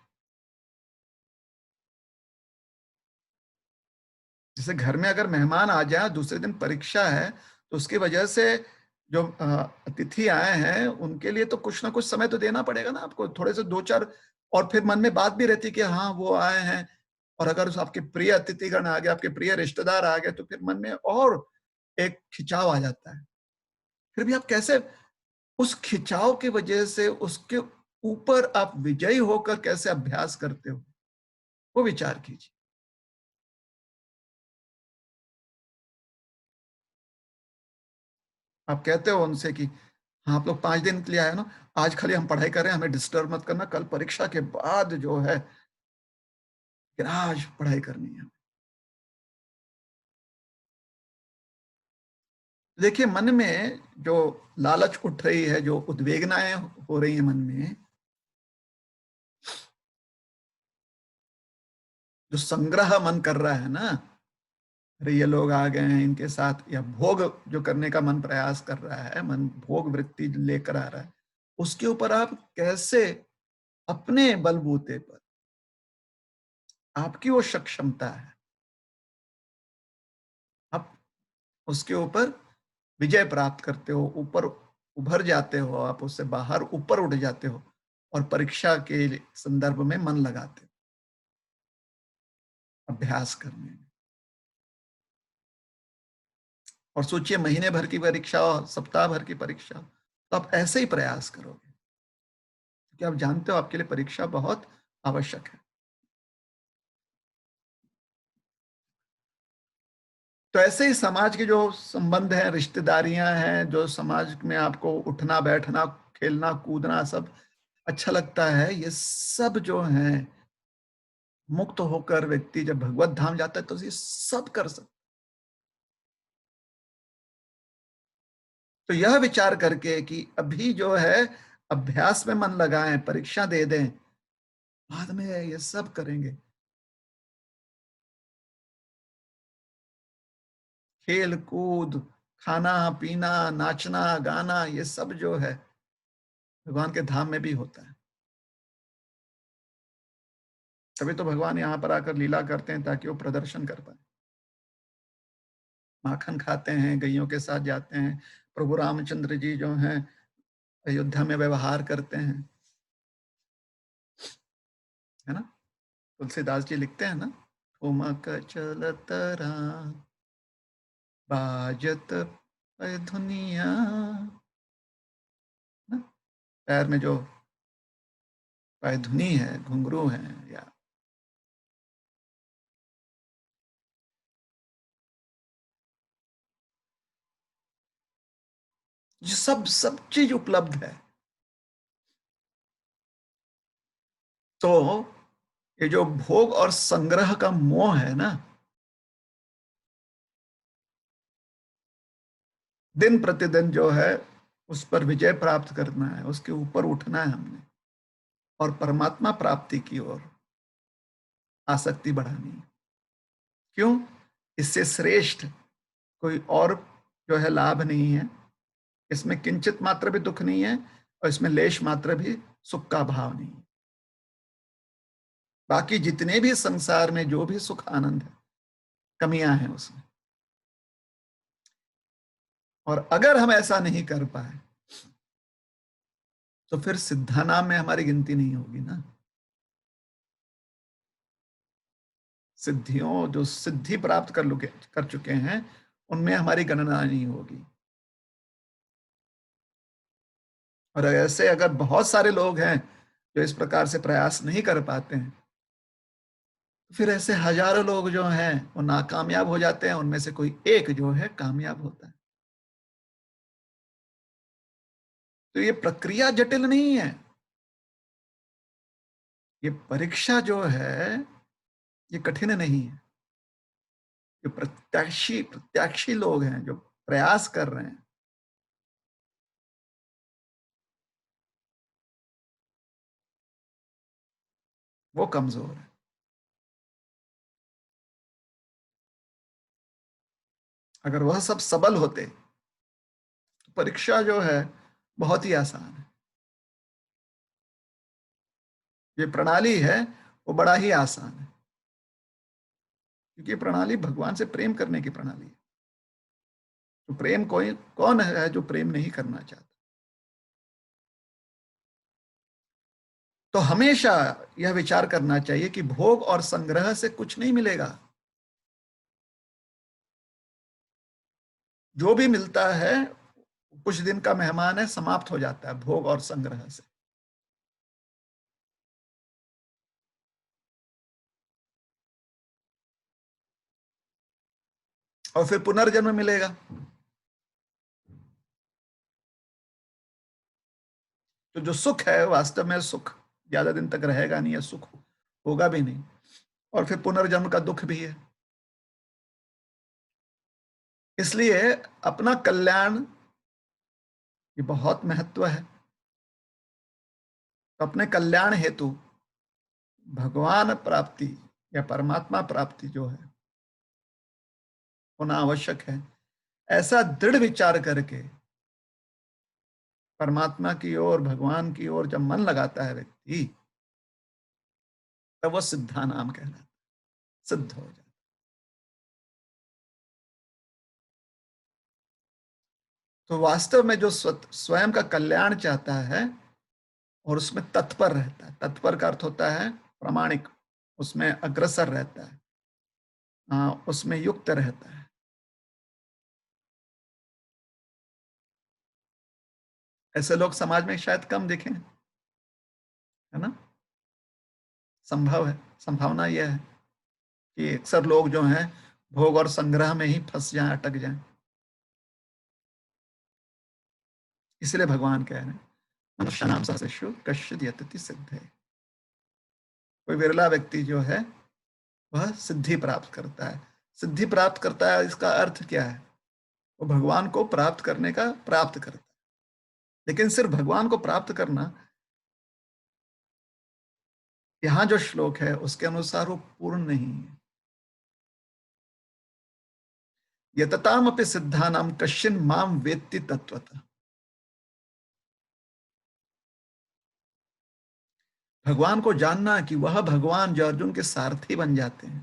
जैसे घर में अगर मेहमान आ जाए, दूसरे दिन परीक्षा है, तो उसकी वजह से जो अतिथि आए हैं उनके लिए तो कुछ ना कुछ समय तो देना पड़ेगा ना आपको, थोड़े से दो चार। और फिर मन में बात भी रहती कि हाँ वो आए हैं, और अगर उस आपके प्रिय अतिथिगण आ गए, आपके प्रिय रिश्तेदार आ गए, तो फिर मन में और एक खिंचाव आ जाता है। फिर भी आप कैसे उस खिंचाव की वजह से उसके ऊपर आप विजयी होकर कैसे अभ्यास करते हो, वो विचार कीजिए। आप कहते हो उनसे कि हाँ आप लोग 5 दिन के लिए आए ना, आज खाली हम पढ़ाई कर रहे हैं, हमें डिस्टर्ब मत करना, कल परीक्षा के बाद जो है फिर आज पढ़ाई करनी है। देखिए मन में जो लालच उठ रही है, जो उद्वेगनाएं हो रही हैं मन में, जो संग्रह मन कर रहा है ना, अरे ये लोग आ गए हैं इनके साथ, या भोग जो करने का मन प्रयास कर रहा है, मन भोग वृत्ति लेकर आ रहा है, उसके ऊपर आप कैसे अपने बलबूते पर, आपकी वो सक्षमता है, आप उसके ऊपर विजय प्राप्त करते हो, ऊपर उभर जाते हो, आप उससे बाहर ऊपर उठ जाते हो और परीक्षा के संदर्भ में मन लगाते हो अभ्यास करने में। और सोचिए महीने भर की परीक्षा हो, सप्ताह भर की परीक्षा हो, तो आप ऐसे ही प्रयास करोगे, क्योंकि आप जानते हो आपके लिए परीक्षा बहुत आवश्यक है। तो ऐसे ही समाज के जो संबंध हैं, रिश्तेदारियां हैं, जो समाज में आपको उठना बैठना, खेलना कूदना सब अच्छा लगता है, ये सब जो है मुक्त होकर व्यक्ति जब भगवत धाम जाता है तो ये सब कर सकता। तो यह विचार करके कि अभी जो है अभ्यास में मन लगाएं, परीक्षा दे दें, बाद में ये सब करेंगे, खेल कूद, खाना पीना, नाचना गाना, ये सब जो है भगवान के धाम में भी होता है। तभी तो भगवान यहाँ पर आकर लीला करते हैं ताकि वो प्रदर्शन कर पाए। माखन खाते हैं, गैयों के साथ जाते हैं, प्रभु रामचंद्र जी जो हैं अयोध्या में व्यवहार करते हैं, है ना। तुलसीदास जी लिखते हैं ना, ठुमक चलत राम बाजत धुनिया, ना, पैर में जो पैधुनी है, घुंघरू है, या ये सब सब चीज उपलब्ध है। तो ये जो भोग और संग्रह का मोह है ना, दिन प्रतिदिन जो है उस पर विजय प्राप्त करना है, उसके ऊपर उठना है हमने, और परमात्मा प्राप्ति की ओर आसक्ति बढ़ानी है। क्यों? इससे श्रेष्ठ कोई और जो है लाभ नहीं है, इसमें किंचित मात्र भी दुख नहीं है, और इसमें लेश मात्र भी सुख का भाव नहीं है। बाकी जितने भी संसार में जो भी सुख आनंद है, कमियां हैं उसमें। और अगर हम ऐसा नहीं कर पाए तो फिर सिद्धा नाम में हमारी गिनती नहीं होगी ना। सिद्धियों, जो सिद्धि प्राप्त कर चुके हैं, उनमें हमारी गणना नहीं होगी। और ऐसे अगर बहुत सारे लोग हैं जो इस प्रकार से प्रयास नहीं कर पाते हैं, तो फिर ऐसे हजारों लोग जो हैं वो नाकामयाब हो जाते हैं, उनमें से कोई एक जो है कामयाब होता है। तो ये प्रक्रिया जटिल नहीं है। ये परीक्षा जो है ये कठिन नहीं है। जो प्रत्याशी लोग हैं, जो प्रयास कर रहे हैं, वो कमजोर है। अगर वह सब सबल होते तो परीक्षा जो है बहुत ही आसान है। ये प्रणाली है वो बड़ा ही आसान है, क्योंकि ये प्रणाली भगवान से प्रेम करने की प्रणाली है। तो प्रेम कोई कौन है जो प्रेम नहीं करना चाहता? तो हमेशा यह विचार करना चाहिए कि भोग और संग्रह से कुछ नहीं मिलेगा। जो भी मिलता है कुछ दिन का मेहमान है, समाप्त हो जाता है भोग और संग्रह से। और फिर पुनर्जन्म मिलेगा। तो जो सुख है वास्तव में सुख ज्यादा दिन तक रहेगा नहीं, है सुख होगा भी नहीं। और फिर पुनर्जन्म का दुख भी है। इसलिए अपना कल्याण ये बहुत महत्व है। तो अपने कल्याण हेतु भगवान प्राप्ति या परमात्मा प्राप्ति जो है होना आवश्यक है। ऐसा दृढ़ विचार करके परमात्मा की ओर, भगवान की ओर जब मन लगाता है व्यक्ति, तब वो सिद्धा नाम कहलाता है, सिद्ध हो जाता है। तो वास्तव में जो स्वयं का कल्याण चाहता है और उसमें तत्पर रहता है, तत्पर का अर्थ होता है प्रामाणिक, उसमें अग्रसर रहता है, उसमें युक्त रहता है, ऐसे लोग समाज में शायद कम दिखें, है ना? संभव है, संभावना यह है कि अक्सर लोग जो हैं भोग और संग्रह में ही फंस जाएं, अटक जाएं। इसलिए भगवान कह रहे हैं मनुष्य नाम सहस्रेषु कश्चिद् यतति सिद्धये। कोई विरला व्यक्ति जो है वह सिद्धि प्राप्त करता है। सिद्धि प्राप्त करता है, इसका अर्थ क्या है? वो भगवान को प्राप्त करने का प्राप्त करता है। लेकिन सिर्फ भगवान को प्राप्त करना, यहाँ जो श्लोक है उसके अनुसार वो पूर्ण नहीं है। यतताम अपि सिद्धानाम कश्चिन माम वेत्ति तत्वतः। भगवान को जानना कि वह भगवान जो अर्जुन के सारथी बन जाते हैं,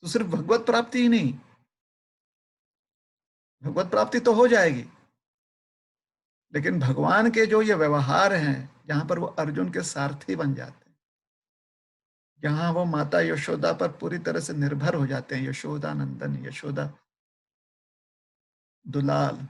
तो सिर्फ भगवत प्राप्ति ही नहीं, भगवत प्राप्ति तो हो जाएगी, लेकिन भगवान के जो ये व्यवहार हैं, जहां पर वो अर्जुन के सारथी बन जाते हैं, जहां वो माता यशोदा पर पूरी तरह से निर्भर हो जाते हैं, यशोदा नंदन, यशोदा दुलाल,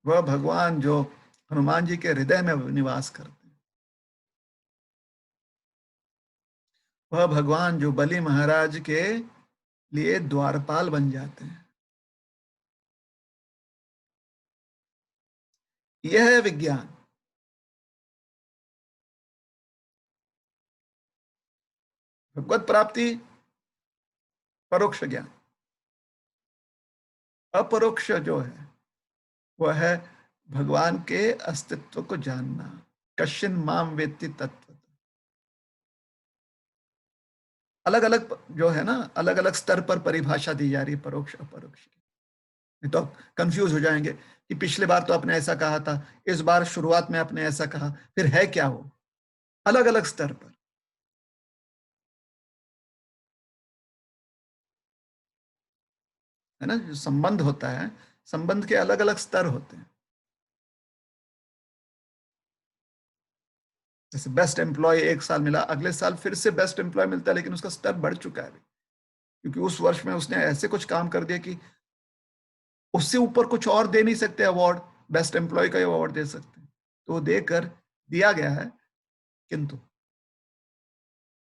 वह भगवान जो हनुमान जी के हृदय में निवास करते हैं, वह भगवान जो बलि महाराज के लिए द्वारपाल बन जाते हैं, यह है विज्ञान। भगवत प्राप्ति परोक्ष ज्ञान, अपरोक्ष जो है वह है भगवान के अस्तित्व को जानना। कश्चिन माम वेत्ति तत्व। अलग अलग जो है ना, अलग अलग स्तर पर परिभाषा दी जा रही है परोक्ष अपरोक्ष की। नहीं तो आप कंफ्यूज हो जाएंगे कि पिछले बार तो आपने ऐसा कहा था, इस बार शुरुआत में आपने ऐसा कहा, फिर है क्या वो? अलग अलग स्तर पर। है ना, जो संबंध होता है, संबंध के अलग अलग स्तर होते हैं। जैसे बेस्ट एम्प्लॉय 1 साल मिला, अगले साल फिर से बेस्ट एम्प्लॉय मिलता है, लेकिन उसका स्तर बढ़ चुका है अभी, क्योंकि उस वर्ष में उसने ऐसे कुछ काम कर दिया कि उससे ऊपर कुछ और दे नहीं सकते अवार्ड, बेस्ट एम्प्लॉय का ही अवार्ड दे सकते हैं। तो देकर दिया गया है, किंतु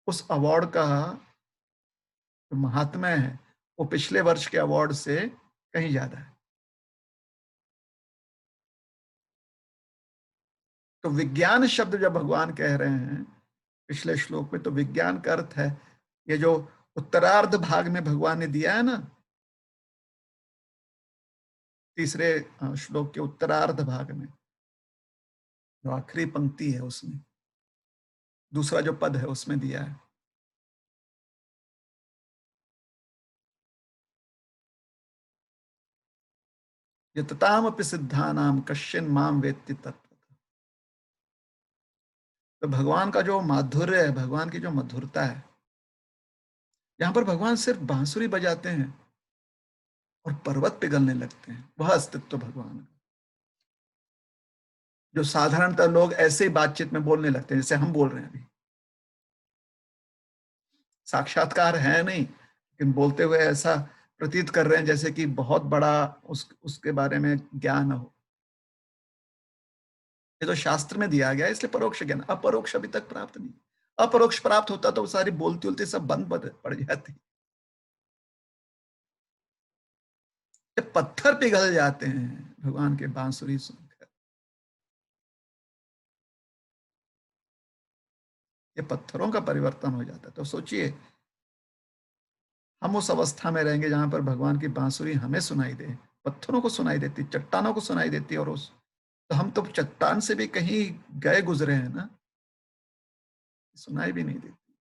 उस अवार्ड का जो महात्म्य है वो पिछले वर्ष के अवार्ड से कहीं ज्यादा है। तो विज्ञान शब्द जब भगवान कह रहे हैं पिछले श्लोक में, तो विज्ञान का अर्थ है ये जो उत्तरार्ध भाग में भगवान ने दिया है ना, तीसरे श्लोक के उत्तरार्ध भाग में जो आखिरी पंक्ति है उसमें, दूसरा जो पद है उसमें दिया है, यततामपि सिद्धानाम कश्चिन माम वेत्ति तत्व। तो भगवान का जो माधुर्य है, भगवान की जो मधुरता है, यहाँ पर भगवान सिर्फ बांसुरी बजाते हैं और पर्वत पिघलने लगते हैं, वह अस्तित्व भगवान का, जो साधारणतः लोग ऐसे ही बातचीत में बोलने लगते हैं जैसे हम बोल रहे हैं अभी। साक्षात्कार है नहीं, लेकिन बोलते हुए ऐसा प्रतीत कर रहे हैं जैसे कि बहुत बड़ा उसके बारे में ज्ञान हो। ये तो शास्त्र में दिया गया है, इसलिए परोक्ष ज्ञान, अपरोक्ष अभी तक प्राप्त नहीं। अपरोक्ष प्राप्त होता तो सारी बोलती उलती सब बंद पड़ जाती। जब पत्थर पिघल जाते हैं भगवान के बांसुरी सुनकर, ये पत्थरों का परिवर्तन हो जाता है। तो सोचिए, हम उस अवस्था में रहेंगे जहां पर भगवान की बांसुरी हमें सुनाई दे, पत्थरों को सुनाई देती, चट्टानों को सुनाई देती, और उस तो हम तो चट्टान से भी कहीं गए गुजरे हैं ना, सुनाई भी नहीं देती।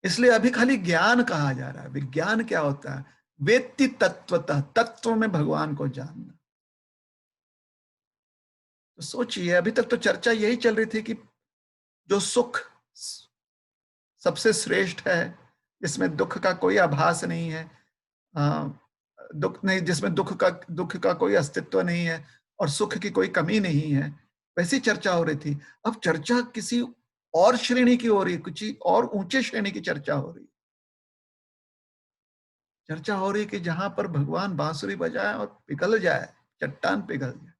इसलिए अभी खाली ज्ञान कहा जा रहा है। विज्ञान क्या होता है? वेत्ति तत्वतः, तत्व में भगवान को जानना। तो सोचिए, अभी तक तो चर्चा यही चल रही थी कि जो सुख सबसे श्रेष्ठ है, जिसमें दुख का कोई आभास नहीं है, दुख नहीं, जिसमें दुख का कोई अस्तित्व नहीं है और सुख की कोई कमी नहीं है, वैसी चर्चा हो रही थी। अब चर्चा किसी और श्रेणी की हो रही है, कुछ और ऊंचे श्रेणी की चर्चा हो रही है। चर्चा हो रही है कि जहां पर भगवान बांसुरी बजाए और पिघल जाए, चट्टान पिघल जाए।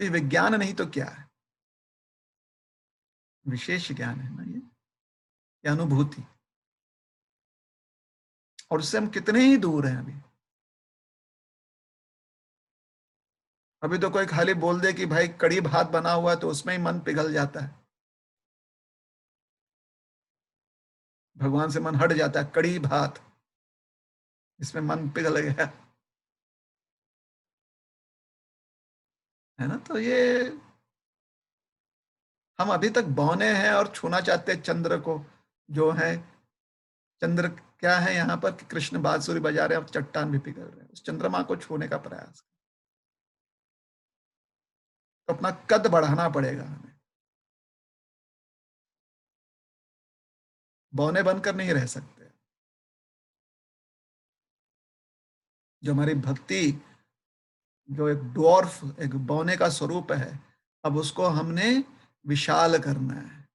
तो ये विज्ञान नहीं तो क्या है? विशेष ज्ञान है ना ये अनुभूति। और उससे हम कितने ही दूर हैं अभी। अभी तो कोई खाली बोल दे कि भाई कड़ी भात बना हुआ है तो उसमें ही मन पिघल जाता है, भगवान से मन हट जाता है। कड़ी भात, इसमें मन पिघल गया, है ना। तो ये हम अभी तक बौने हैं और छूना चाहते हैं चंद्र को, जो है चंद्र क्या है यहाँ पर कि कृष्ण बांसुरी बजा रहे हैं और चट्टान भी पिघल रहे हैं, उस चंद्रमा को छूने का प्रयास। तो अपना कद बढ़ाना पड़ेगा हमें, बौने बनकर नहीं रह सकते। जो हमारी भक्ति, जो एक डॉर्फ, एक बौने का स्वरूप है, अब उसको हमने विशाल करना है,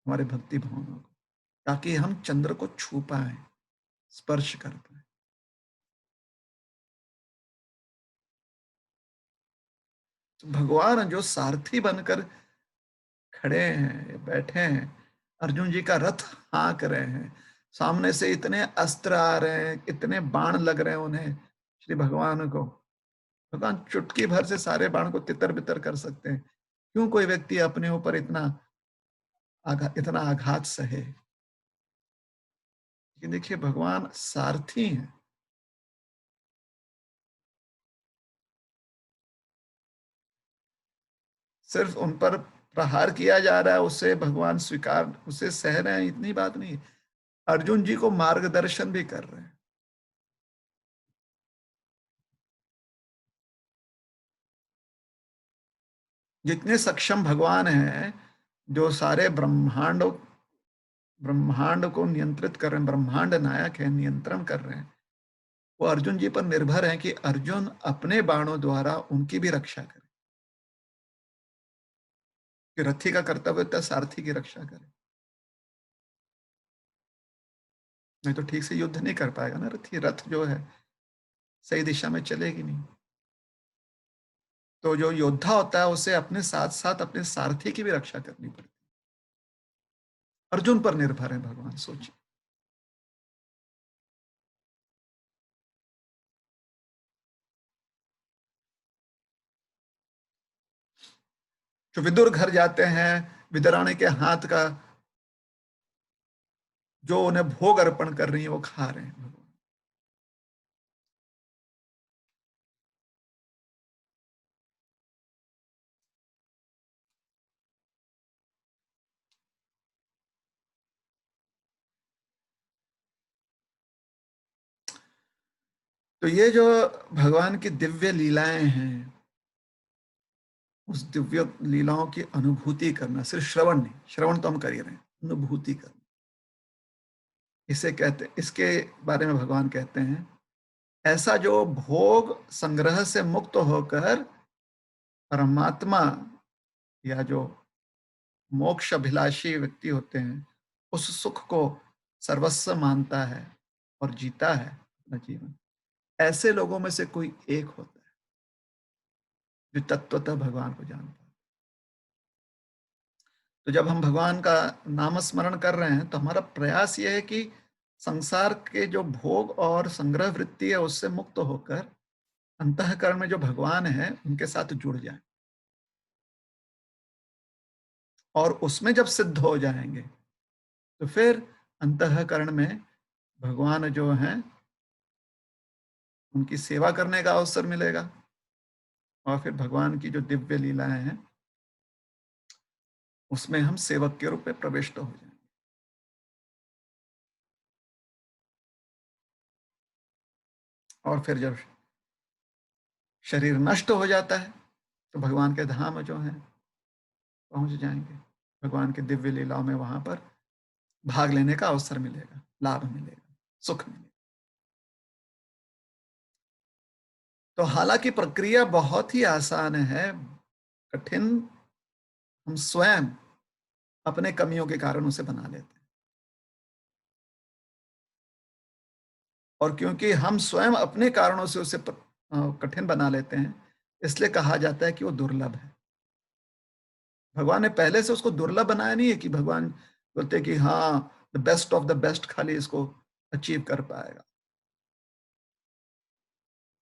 हमारे भक्ति भावना को, ताकि हम चंद्र को छू पाए, स्पर्श कर पाए। तो भगवान जो सारथी बनकर खड़े हैं, बैठे हैं, अर्जुन जी का रथ हाँक रहे हैं, सामने से इतने अस्त्र आ रहे हैं, इतने बाण लग रहे हैं उन्हें, श्री भगवान को, भगवान चुटकी भर से सारे बाण को तितर बितर कर सकते हैं। क्यों कोई व्यक्ति अपने ऊपर इतना आघात सहे? लेकिन देखिए, भगवान सारथी हैं। सिर्फ उन पर प्रहार किया जा रहा है, उसे भगवान स्वीकार, उसे सह रहे हैं, इतनी बात नहीं। अर्जुन जी को मार्गदर्शन भी कर रहे हैं। जितने सक्षम भगवान हैं, जो सारे ब्रह्मांड को नियंत्रित कर रहे हैं, ब्रह्मांड नायक है, नियंत्रण कर रहे हैं, वो अर्जुन जी पर निर्भर है कि अर्जुन अपने बाणों द्वारा उनकी भी रक्षा करे। कि रथी का कर्तव्य होता है सारथी की रक्षा करे, नहीं तो ठीक से युद्ध नहीं कर पाएगा ना रथी। रथ जो है सही दिशा में चलेगी नहीं। तो जो योद्धा होता है उसे अपने साथ साथ अपने सारथी की भी रक्षा करनी पड़ती है। अर्जुन पर निर्भर है भगवान, सोचिए। जो विदुर घर जाते हैं, विदुरानी के हाथ का जो उन्हें भोग अर्पण कर रही है वो खा रहे हैं भगवान। तो ये जो भगवान की दिव्य लीलाएं हैं, उस दिव्य लीलाओं की अनुभूति करना, सिर्फ श्रवण नहीं, श्रवण तो हम कर ही रहे हैं, अनुभूति करना इसे कहते हैं। इसके बारे में भगवान कहते हैं, ऐसा जो भोग संग्रह से मुक्त होकर परमात्मा या जो मोक्ष अभिलाषी व्यक्ति होते हैं, उस सुख को सर्वस्व मानता है और जीता है अपना जीवन, ऐसे लोगों में से कोई एक होता है जो तत्वतः भगवान को जानता है। तो जब हम भगवान का नाम स्मरण कर रहे हैं तो हमारा प्रयास यह है कि संसार के जो भोग और संग्रह वृत्ति है उससे मुक्त होकर अंतःकरण में जो भगवान है उनके साथ जुड़ जाए, और उसमें जब सिद्ध हो जाएंगे तो फिर अंतःकरण में भगवान जो है उनकी सेवा करने का अवसर मिलेगा, और फिर भगवान की जो दिव्य लीलाएं हैं उसमें हम सेवक के रूप में प्रविष्ट हो जाएंगे। और फिर जब शरीर नष्ट हो जाता है तो भगवान के धाम जो है पहुंच जाएंगे। भगवान के दिव्य लीलाओं में वहां पर भाग लेने का अवसर मिलेगा, लाभ मिलेगा, सुख मिलेगा। तो हालांकि प्रक्रिया बहुत ही आसान है, कठिन हम स्वयं अपने कमियों के कारण उसे बना लेते हैं। और क्योंकि हम स्वयं अपने कारणों से उसे कठिन बना लेते हैं, इसलिए कहा जाता है कि वो दुर्लभ है। भगवान ने पहले से उसको दुर्लभ बनाया नहीं है कि भगवान बोलते कि हाँ the best of the best खाली इसको अचीव कर पाएगा।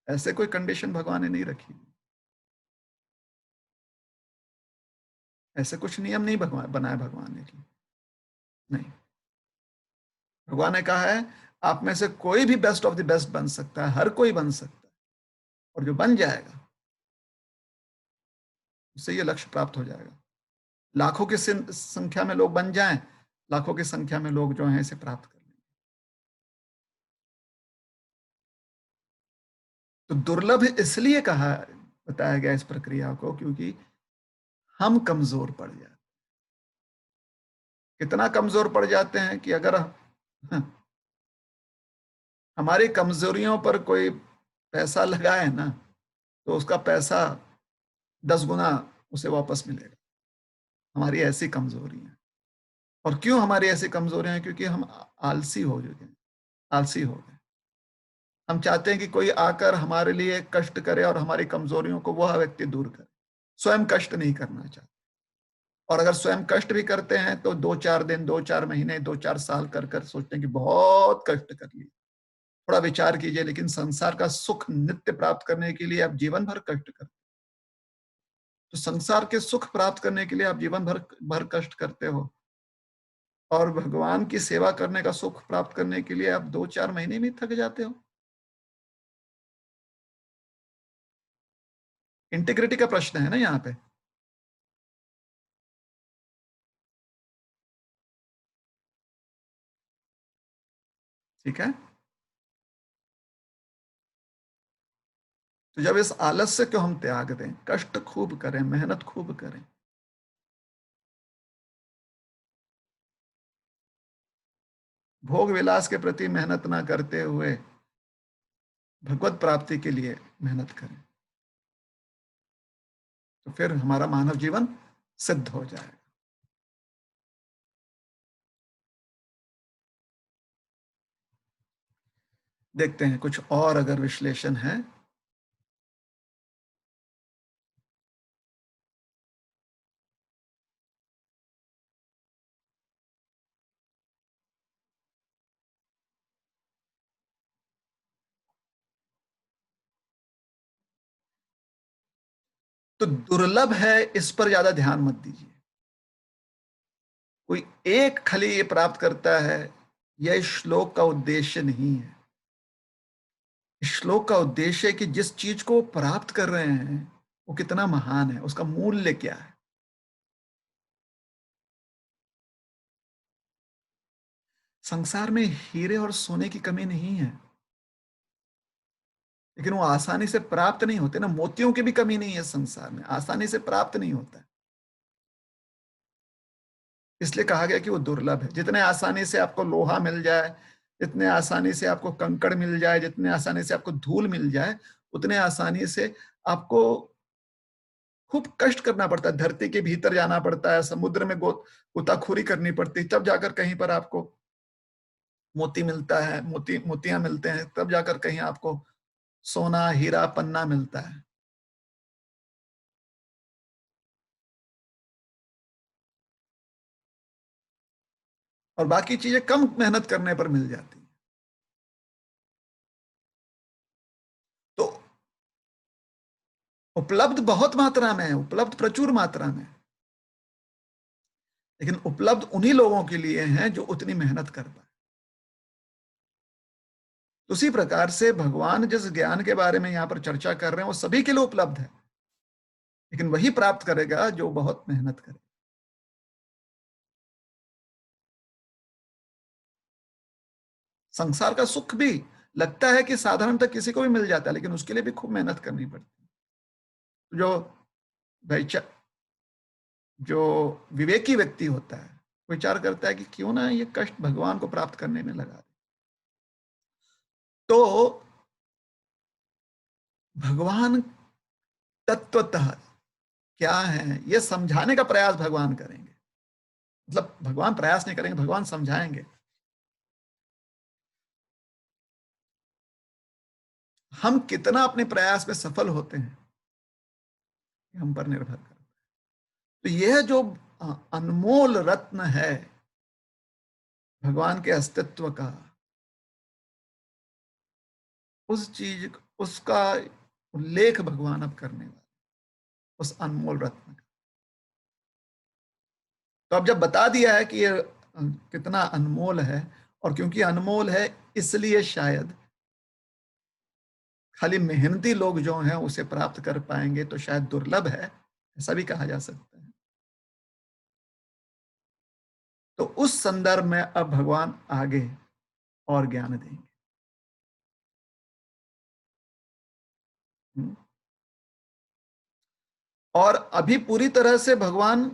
ऐसे कोई कंडीशन भगवान ने नहीं रखी, ऐसे कुछ नियम नहीं भगवान बनाया भगवान ने कि नहीं। भगवान ने कहा है आप में से कोई भी बेस्ट ऑफ द बेस्ट बन सकता है, हर कोई बन सकता है, और जो बन जाएगा उससे ये लक्ष्य प्राप्त हो जाएगा। लाखों की संख्या में लोग बन जाएं, लाखों की संख्या में लोग जो हैं इसे प्राप्त कर लेंगे। तो दुर्लभ इसलिए कहा, बताया गया इस प्रक्रिया को, क्योंकि हम कमजोर पड़ जाते हैं। कितना कमजोर पड़ जाते हैं कि अगर हमारी कमजोरियों पर कोई पैसा लगाए ना तो उसका पैसा 10 गुना उसे वापस मिलेगा। हमारी ऐसी कमजोरी है। और क्यों हमारी ऐसी कमजोरियां हैं? क्योंकि हम आलसी हो चुके हैं, आलसी हो गए। हम चाहते हैं कि कोई आकर हमारे लिए कष्ट करे और हमारी कमजोरियों को वह व्यक्ति दूर करे, स्वयं कष्ट नहीं करना चाहते। और अगर स्वयं कष्ट भी करते हैं तो 2-4 दिन, 2-4 महीने, 2-4 साल कर कर सोचते हैं कि बहुत कष्ट कर लिए। थोड़ा विचार कीजिए, लेकिन संसार का सुख नित्य प्राप्त करने के लिए आप जीवन भर कष्ट करते, तो संसार के सुख प्राप्त करने के लिए आप जीवन भर भर कष्ट करते हो, और भगवान की सेवा करने का सुख प्राप्त करने के लिए आप 2-4 महीने में थक जाते हो। इंटीग्रिटी का प्रश्न है ना यहाँ पे। ठीक है। तो जब इस आलस्य को हम त्याग दें, कष्ट खूब करें, मेहनत खूब करें, भोग विलास के प्रति मेहनत ना करते हुए भगवत प्राप्ति के लिए मेहनत करें, तो फिर हमारा मानव जीवन सिद्ध हो जाएगा। देखते हैं कुछ और अगर विश्लेषण है। तो दुर्लभ है, इस पर ज्यादा ध्यान मत दीजिए। कोई एक खली ये प्राप्त करता है, यह इस श्लोक का उद्देश्य नहीं है। इस श्लोक का उद्देश्य है कि जिस चीज को प्राप्त कर रहे हैं वो कितना महान है, उसका मूल्य क्या है। संसार में हीरे और सोने की कमी नहीं है, लेकिन वो आसानी से प्राप्त नहीं होते ना। मोतियों की भी कमी नहीं है संसार में, आसानी से प्राप्त नहीं होता है। इसलिए कहा गया कि वो दुर्लभ है। जितने आसानी से आपको लोहा मिल जाए, जितने आसानी से आपको कंकड़ मिल जाए, जितने आसानी से आपको धूल मिल जाए, उतने आसानी से आपको खूब कष्ट करना पड़ता है। धरती के भीतर जाना पड़ता है, समुद्र में गोताखोरी करनी पड़ती है, तब जाकर कहीं पर आपको मोती मिलता है, मोतियां मिलते हैं, तब जाकर कहीं आपको सोना हीरा पन्ना मिलता है। और बाकी चीजें कम मेहनत करने पर मिल जाती हैं। तो उपलब्ध बहुत मात्रा में है, उपलब्ध प्रचुर मात्रा में, लेकिन उपलब्ध उन्हीं लोगों के लिए हैं जो उतनी मेहनत कर पाए। तो उसी प्रकार से भगवान जिस ज्ञान के बारे में यहाँ पर चर्चा कर रहे हैं वो सभी के लिए उपलब्ध है, लेकिन वही प्राप्त करेगा जो बहुत मेहनत करे। संसार का सुख भी लगता है कि साधारणतः किसी को भी मिल जाता है, लेकिन उसके लिए भी खूब मेहनत करनी पड़ती है। वैचा जो विवेकी व्यक्ति होता है, विचार करता है कि क्यों ना ये कष्ट भगवान को प्राप्त करने में लगा दे। तो भगवान तत्वतः क्या है ये समझाने का प्रयास भगवान करेंगे। मतलब भगवान प्रयास नहीं करेंगे, भगवान समझाएंगे। हम कितना अपने प्रयास में सफल होते हैं हम पर निर्भर करता है। तो यह जो अनमोल रत्न है भगवान के अस्तित्व का, उस चीज उसका उल्लेख भगवान अब करने वाले, उस अनमोल रत्न का। तो अब जब बता दिया है कि ये कितना अनमोल है, और क्योंकि अनमोल है इसलिए शायद खाली मेहनती लोग जो हैं उसे प्राप्त कर पाएंगे, तो शायद दुर्लभ है, ऐसा भी कहा जा सकता है। तो उस संदर्भ में अब भगवान आगे और ज्ञान देंगे। हम्म। और अभी पूरी तरह से भगवान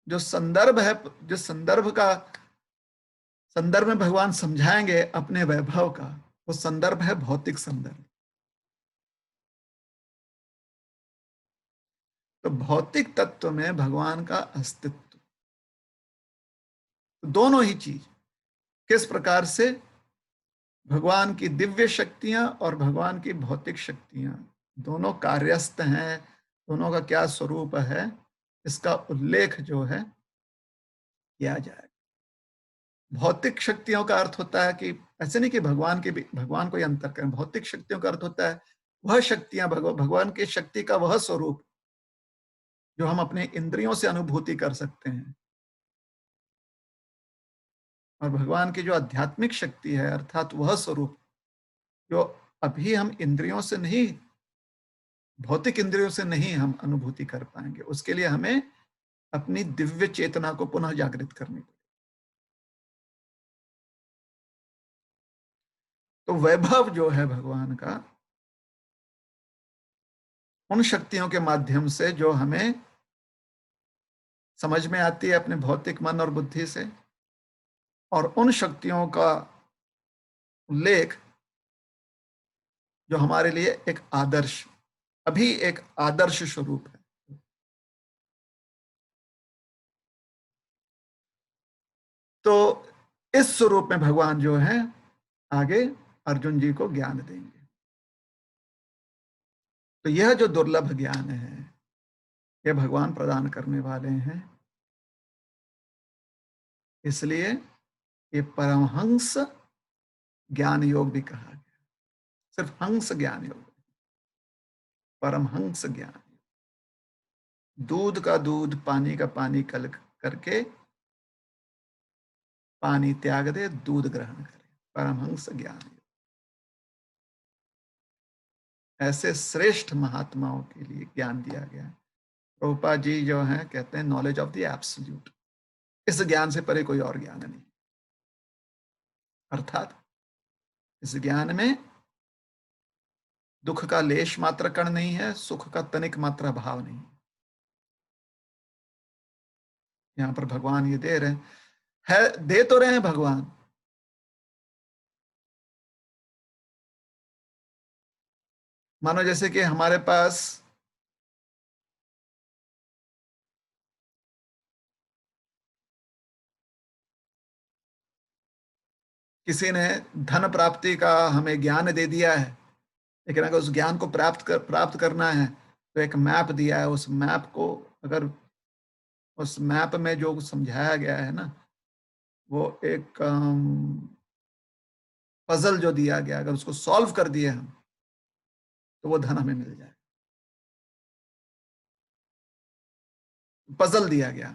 जो संदर्भ है, जिस संदर्भ में भगवान समझाएंगे अपने वैभव का, वो संदर्भ है भौतिक संदर्भ। तो भौतिक तत्व में भगवान का अस्तित्व, दोनों ही चीज किस प्रकार से भगवान की दिव्य शक्तियां और भगवान की भौतिक शक्तियां दोनों कार्यस्थ हैं, दोनों का क्या स्वरूप है, इसका उल्लेख जो है किया जाए। भौतिक शक्तियों का अर्थ होता है कि ऐसे नहीं कि भगवान को ही अंतर करें। भौतिक शक्तियों का अर्थ होता है वह शक्तियां, भगवान की शक्ति का वह स्वरूप जो हम अपने इंद्रियों से अनुभूति कर सकते हैं। और भगवान की जो आध्यात्मिक शक्ति है अर्थात वह स्वरूप जो अभी हम इंद्रियों से नहीं, भौतिक इंद्रियों से नहीं हम अनुभूति कर पाएंगे, उसके लिए हमें अपनी दिव्य चेतना को पुनः जागृत करनी पड़ेगी। तो वैभव जो है भगवान का उन शक्तियों के माध्यम से जो हमें समझ में आती है अपने भौतिक मन और बुद्धि से, और उन शक्तियों का उल्लेख जो हमारे लिए एक आदर्श, अभी एक आदर्श स्वरूप है। तो इस स्वरूप में भगवान जो है आगे अर्जुन जी को ज्ञान देंगे। तो यह जो दुर्लभ ज्ञान है, ये भगवान प्रदान करने वाले हैं। इसलिए ये परमहंस ज्ञान योग भी कहा गया। सिर्फ हंस ज्ञान योग, परमहंस ज्ञान। दूध का दूध, पानी का पानी कल करके पानी त्याग दे, दूध ग्रहण करे, परमहंस ज्ञान। ऐसे श्रेष्ठ महात्माओं के लिए ज्ञान दिया गया है। प्रभुपाद जी जो हैं कहते हैं नॉलेज ऑफ द एब्सोल्यूट, इस ज्ञान से परे कोई और ज्ञान नहीं। अर्थात इस ज्ञान में दुख का लेश मात्र कण नहीं है, सुख का तनिक मात्र भाव नहीं। यहां पर भगवान ये दे रहे है, दे तो रहे हैं भगवान। मानो जैसे कि हमारे पास किसी ने धन प्राप्ति का हमें ज्ञान दे दिया है, लेकिन अगर उस ज्ञान को प्राप्त करना है तो एक मैप दिया है। उस मैप को अगर, उस मैप में जो समझाया गया है ना, वो एक पजल जो दिया गया, अगर उसको सॉल्व कर दिए हम तो वो धन हमें मिल जाए। पजल दिया गया,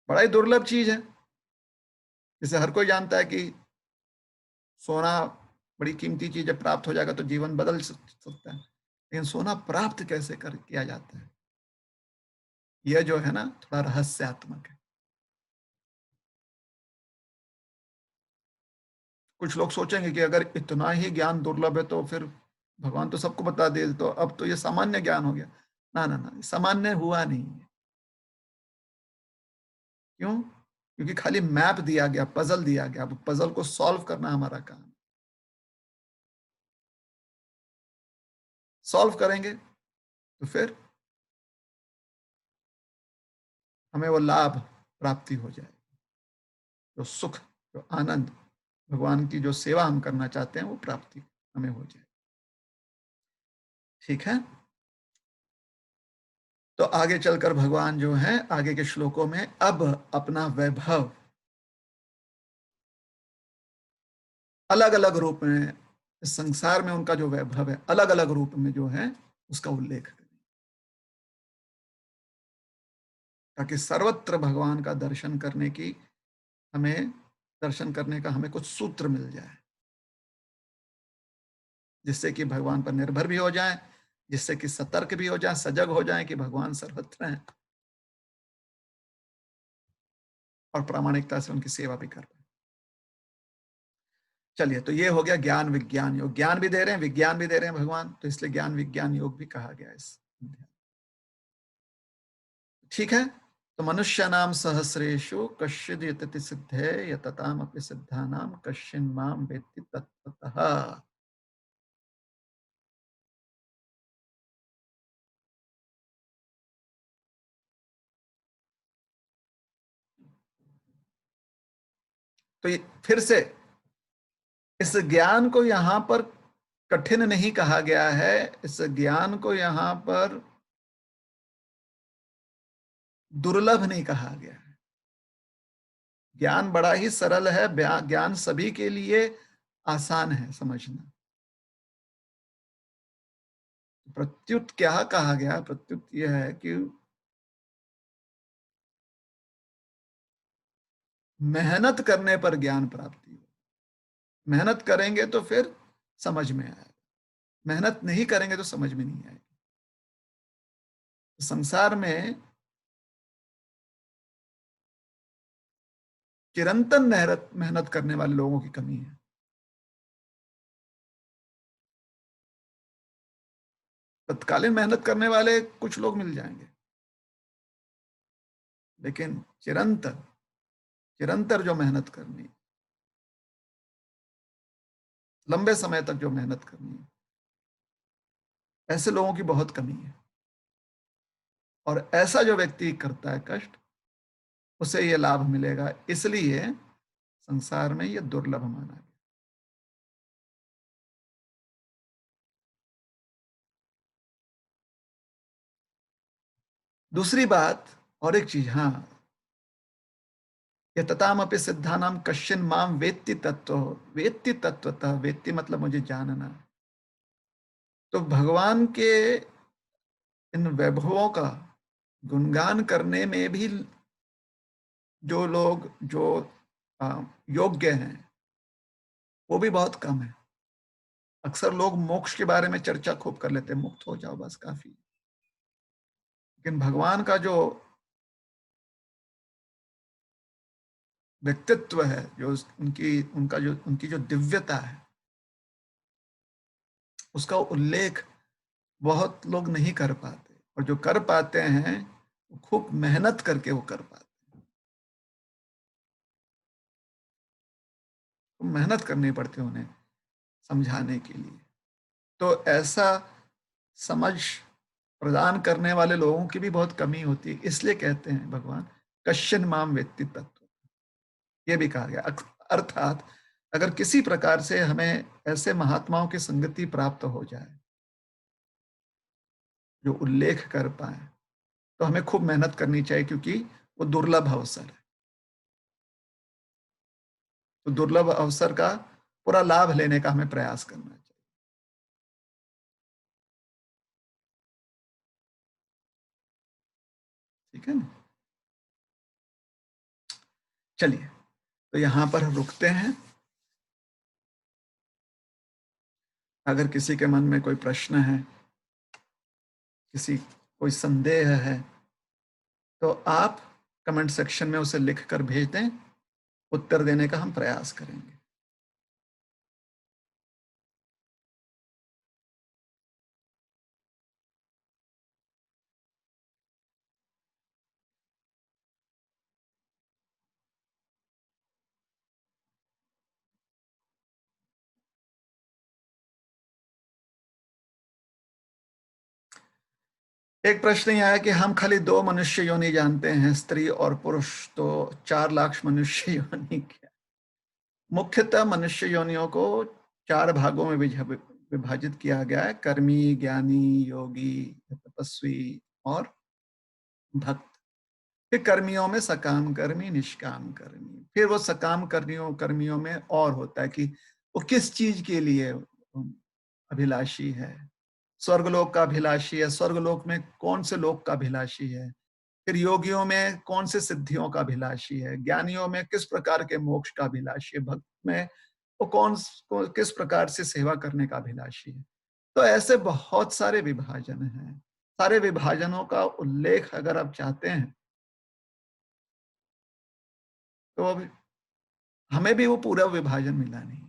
बड़ा ही दुर्लभ चीज है। जैसे हर कोई जानता है कि सोना बड़ी कीमती चीज है, प्राप्त हो जाएगा तो जीवन बदल सकता है, लेकिन सोना प्राप्त कैसे कर किया जाता है, यह जो है ना थोड़ा रहस्यात्मक है। कुछ लोग सोचेंगे कि अगर इतना ही ज्ञान दुर्लभ है तो फिर भगवान तो सबको बता दे, तो अब तो ये सामान्य ज्ञान हो गया। ना ना ना, सामान्य हुआ नहीं है। क्यों? क्योंकि खाली मैप दिया गया, पजल दिया गया, अब पजल को सॉल्व करना हमारा काम। सॉल्व करेंगे तो फिर हमें वो लाभ प्राप्ति हो जाए, जो सुख, जो आनंद, भगवान की जो सेवा हम करना चाहते हैं वो प्राप्ति हमें हो जाए। ठीक है। तो आगे चलकर भगवान जो है आगे के श्लोकों में अब अपना वैभव अलग अलग रूप में, इस संसार में उनका जो वैभव है अलग अलग रूप में जो है उसका उल्लेख करें, ताकि सर्वत्र भगवान का दर्शन करने की हमें, दर्शन करने का हमें कुछ सूत्र मिल जाए, जिससे कि भगवान पर निर्भर भी हो जाए, जिससे कि सतर्क भी हो जाए, सजग हो जाए कि भगवान सर्वत्र हैं, और प्रामाणिकता से उनकी सेवा भी कर पाए। चलिए, तो ये हो गया ज्ञान विज्ञान योग। ज्ञान भी दे रहे हैं, विज्ञान भी दे रहे हैं भगवान, तो इसलिए ज्ञान विज्ञान योग भी कहा गया इस अध्याय। ठीक है। तो मनुष्य नाम सहस्रेशु कश्चिद यतति सिद्धे यतताम अपि सिद्धानाम कश्चिन माम वेत्ति तत्त्वतः। तो फिर से इस ज्ञान को यहां पर कठिन नहीं कहा गया है, इस ज्ञान को यहां पर दुर्लभ नहीं कहा गया है। ज्ञान बड़ा ही सरल है, ज्ञान सभी के लिए आसान है समझना। प्रत्युत क्या कहा गया? प्रत्युत यह है कि मेहनत करने पर ज्ञान प्राप्ति हो। मेहनत करेंगे तो फिर समझ में आएगा, मेहनत नहीं करेंगे तो समझ में नहीं आएगी। संसार में चिरंतन मेहनत मेहनत करने वाले लोगों की कमी है। तत्कालीन मेहनत करने वाले कुछ लोग मिल जाएंगे, लेकिन चिरंतर चिरंतर जो मेहनत करनी है, लंबे समय तक जो मेहनत करनी है, ऐसे लोगों की बहुत कमी है। और ऐसा जो व्यक्ति करता है कष्ट, उसे ये लाभ मिलेगा, इसलिए संसार में ये दुर्लभ माना गया। दूसरी बात, और एक चीज, हाँ, यततामपि सिद्धानाम कश्चिन माम वेत्ति तत्व, वेत्ति तत्वतः, वेत्ति मतलब मुझे जानना। तो भगवान के इन वैभवों का गुणगान करने में भी जो लोग जो योग्य हैं, वो भी बहुत कम है। अक्सर लोग मोक्ष के बारे में चर्चा खूब कर लेते हैं, मुक्त हो जाओ बस काफी। लेकिन भगवान का जो व्यक्तित्व है, जो उनकी जो दिव्यता है, उसका उल्लेख बहुत लोग नहीं कर पाते, और जो कर पाते हैं वो खूब मेहनत करके वो कर पाते हैं। तो मेहनत करनी पड़ती है उन्हें समझाने के लिए। तो ऐसा समझ प्रदान करने वाले लोगों की भी बहुत कमी होती है, इसलिए कहते हैं भगवान कश्चिन माम वेत्ति तत्व, ये भी कहा गया। अर्थात अगर किसी प्रकार से हमें ऐसे महात्माओं की संगति प्राप्त हो जाए जो उल्लेख कर पाए, तो हमें खूब मेहनत करनी चाहिए, क्योंकि वो दुर्लभ अवसर है। तो दुर्लभ अवसर का पूरा लाभ लेने का हमें प्रयास करना चाहिए। ठीक है ना? चलिए, तो यहां पर रुकते हैं। अगर किसी के मन में कोई प्रश्न है, किसी कोई संदेह है, तो आप कमेंट सेक्शन में उसे लिख कर भेज दें, उत्तर देने का हम प्रयास करेंगे। एक प्रश्न यह है कि हम खाली दो मनुष्य योनि जानते हैं, स्त्री और पुरुष, तो 4 लाख मनुष्य योनि क्या? मुख्यतः मनुष्य योनियों को 4 भागों में विभाजित किया गया है: कर्मी, ज्ञानी, योगी, तपस्वी और भक्त। फिर कर्मियों में सकाम कर्मी, निष्काम कर्मी। फिर वो सकाम कर्मियों में और होता है कि वो किस चीज के लिए अभिलाषी है। स्वर्गलोक का अभिलाषी है, स्वर्गलोक में कौन से लोक का अभिलाषी है। फिर योगियों में कौन से सिद्धियों का अभिलाषी है, ज्ञानियों में किस प्रकार के मोक्ष का अभिलाषी है, भक्त में वो किस प्रकार से सेवा करने का अभिलाषी है। तो ऐसे बहुत सारे विभाजन हैं। सारे विभाजनों का उल्लेख अगर आप चाहते हैं, तो अब हमें भी वो पूरा विभाजन मिला नहीं है।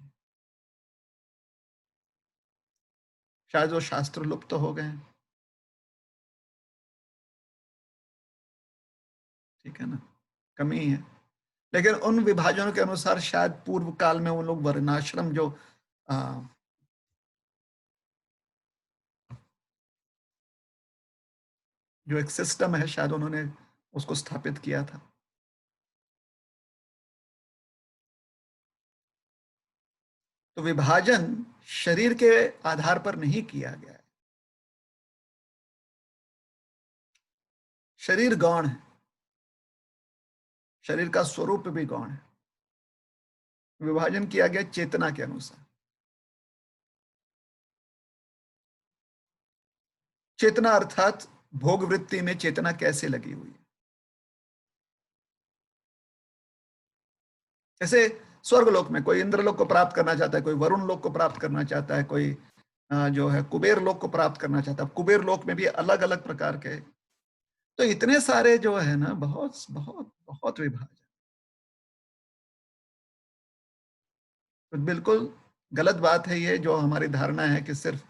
शायद वो शास्त्र लुप्त तो हो गए हैं। ठीक है ना? कमी है। लेकिन उन विभाजनों के अनुसार शायद पूर्व काल में वो लोग वर्णाश्रम आ, जो एक सिस्टम है, शायद उन्होंने उसको स्थापित किया था। तो विभाजन शरीर के आधार पर नहीं किया गया है। शरीर गौण है, शरीर का स्वरूप भी गौण है। विभाजन किया गया चेतना के अनुसार। चेतना अर्थात भोग वृत्ति में चेतना कैसे लगी हुई है। जैसे स्वर्गलोक में कोई इंद्रलोक को प्राप्त करना चाहता है, कोई वरुण लोक को प्राप्त करना चाहता है, कोई जो है कुबेर लोक को प्राप्त करना चाहता है। कुबेर लोक में भी अलग अलग प्रकार के, तो इतने सारे जो है ना, बहुत बहुत बहुत विभाजन। तो बिल्कुल गलत बात है ये, जो हमारी धारणा है कि सिर्फ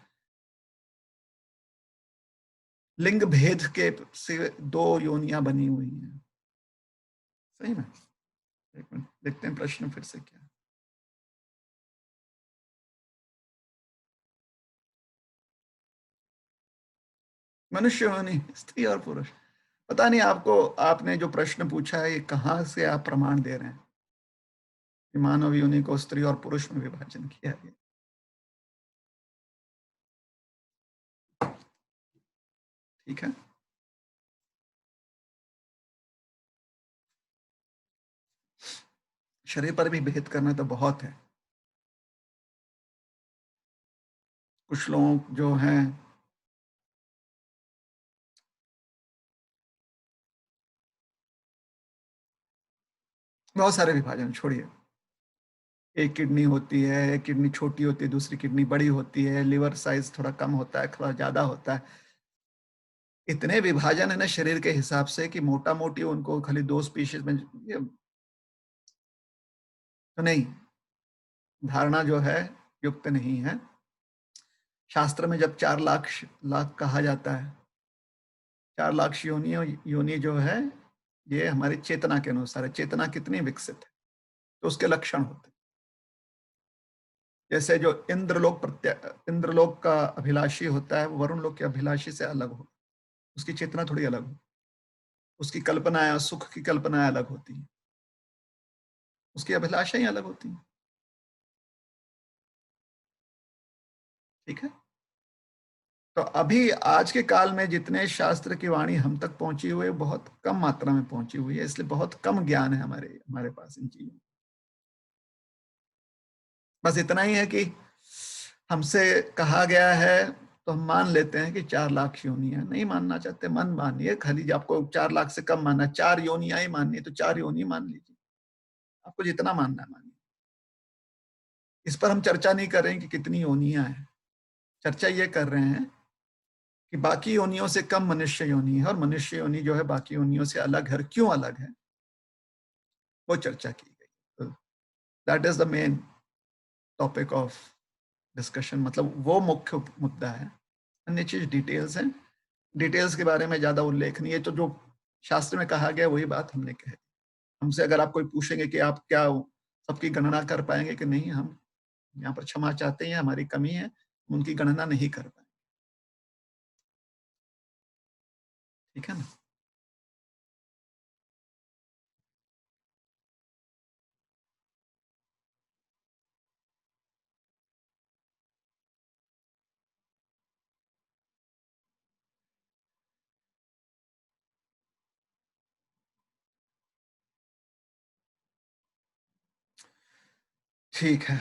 लिंग भेद के से दो योनियां बनी हुई हैं। सही में? एक मिनट देखते हैं प्रश्न फिर से क्या है। मनुष्य होनी स्त्री और पुरुष, पता नहीं आपको, आपने जो प्रश्न पूछा है ये कहाँ से आप प्रमाण दे रहे हैं कि मानव योनि को स्त्री और पुरुष में विभाजन किया गया। ठीक है, शरीर पर भी भेद करना तो बहुत है। कुछ लोग जो हैं बहुत सारे विभाजन छोड़िए, एक किडनी होती है, एक किडनी छोटी होती है, दूसरी किडनी बड़ी होती है, लिवर साइज थोड़ा कम होता है, थोड़ा ज्यादा होता है। इतने विभाजन है ना शरीर के हिसाब से कि मोटा मोटी उनको खाली दो स्पीशीज में ये तो नहीं, धारणा जो है युक्त नहीं है। शास्त्र में जब 4 लाख लाख कहा जाता है, 4 लाख योनि जो है ये हमारी चेतना के अनुसार है। चेतना कितनी विकसित है तो उसके लक्षण होते हैं। जैसे जो इंद्रलोक का अभिलाषी होता है वो वरुण लोक के अभिलाषी से अलग हो, उसकी चेतना थोड़ी अलग हो, उसकी कल्पनाएं, सुख की कल्पनाएं अलग होती हैं, उसकी अभिलाषाएं अलग होती हैं। ठीक है, तो अभी आज के काल में जितने शास्त्र की वाणी हम तक पहुंची हुई है बहुत कम मात्रा में पहुंची हुई है, इसलिए बहुत कम ज्ञान है हमारे हमारे पास इन चीजों। बस इतना ही है कि हमसे कहा गया है तो हम मान लेते हैं कि 4 लाख योनियां, नहीं मानना चाहते मन मानिए, खाली जब आपको 4 लाख से कम मानना, 4 योनियां ही माननी है तो 4 योनि मान लीजिए, आपको जितना मानना है मानिए। इस पर हम चर्चा नहीं कर रहे हैं कि कितनी योनियां हैं, चर्चा ये कर रहे हैं कि बाकी योनियों से कम मनुष्य योनि है और मनुष्य योनि जो है बाकी योनियों से अलग है, क्यों अलग है वो चर्चा की गई। तो that is the main topic of discussion, मतलब वो मुख्य मुद्दा है। अन्य चीज डिटेल्स हैं, डिटेल्स के बारे में ज्यादा उल्लेख नहीं है, तो जो शास्त्र में कहा गया वही बात हमने कही। हमसे अगर आप कोई पूछेंगे कि आप क्या सबकी गणना कर पाएंगे कि नहीं, हम यहाँ पर क्षमा चाहते हैं, हमारी कमी है, हम उनकी गणना नहीं कर पाएंगे। ठीक है ना? ठीक है,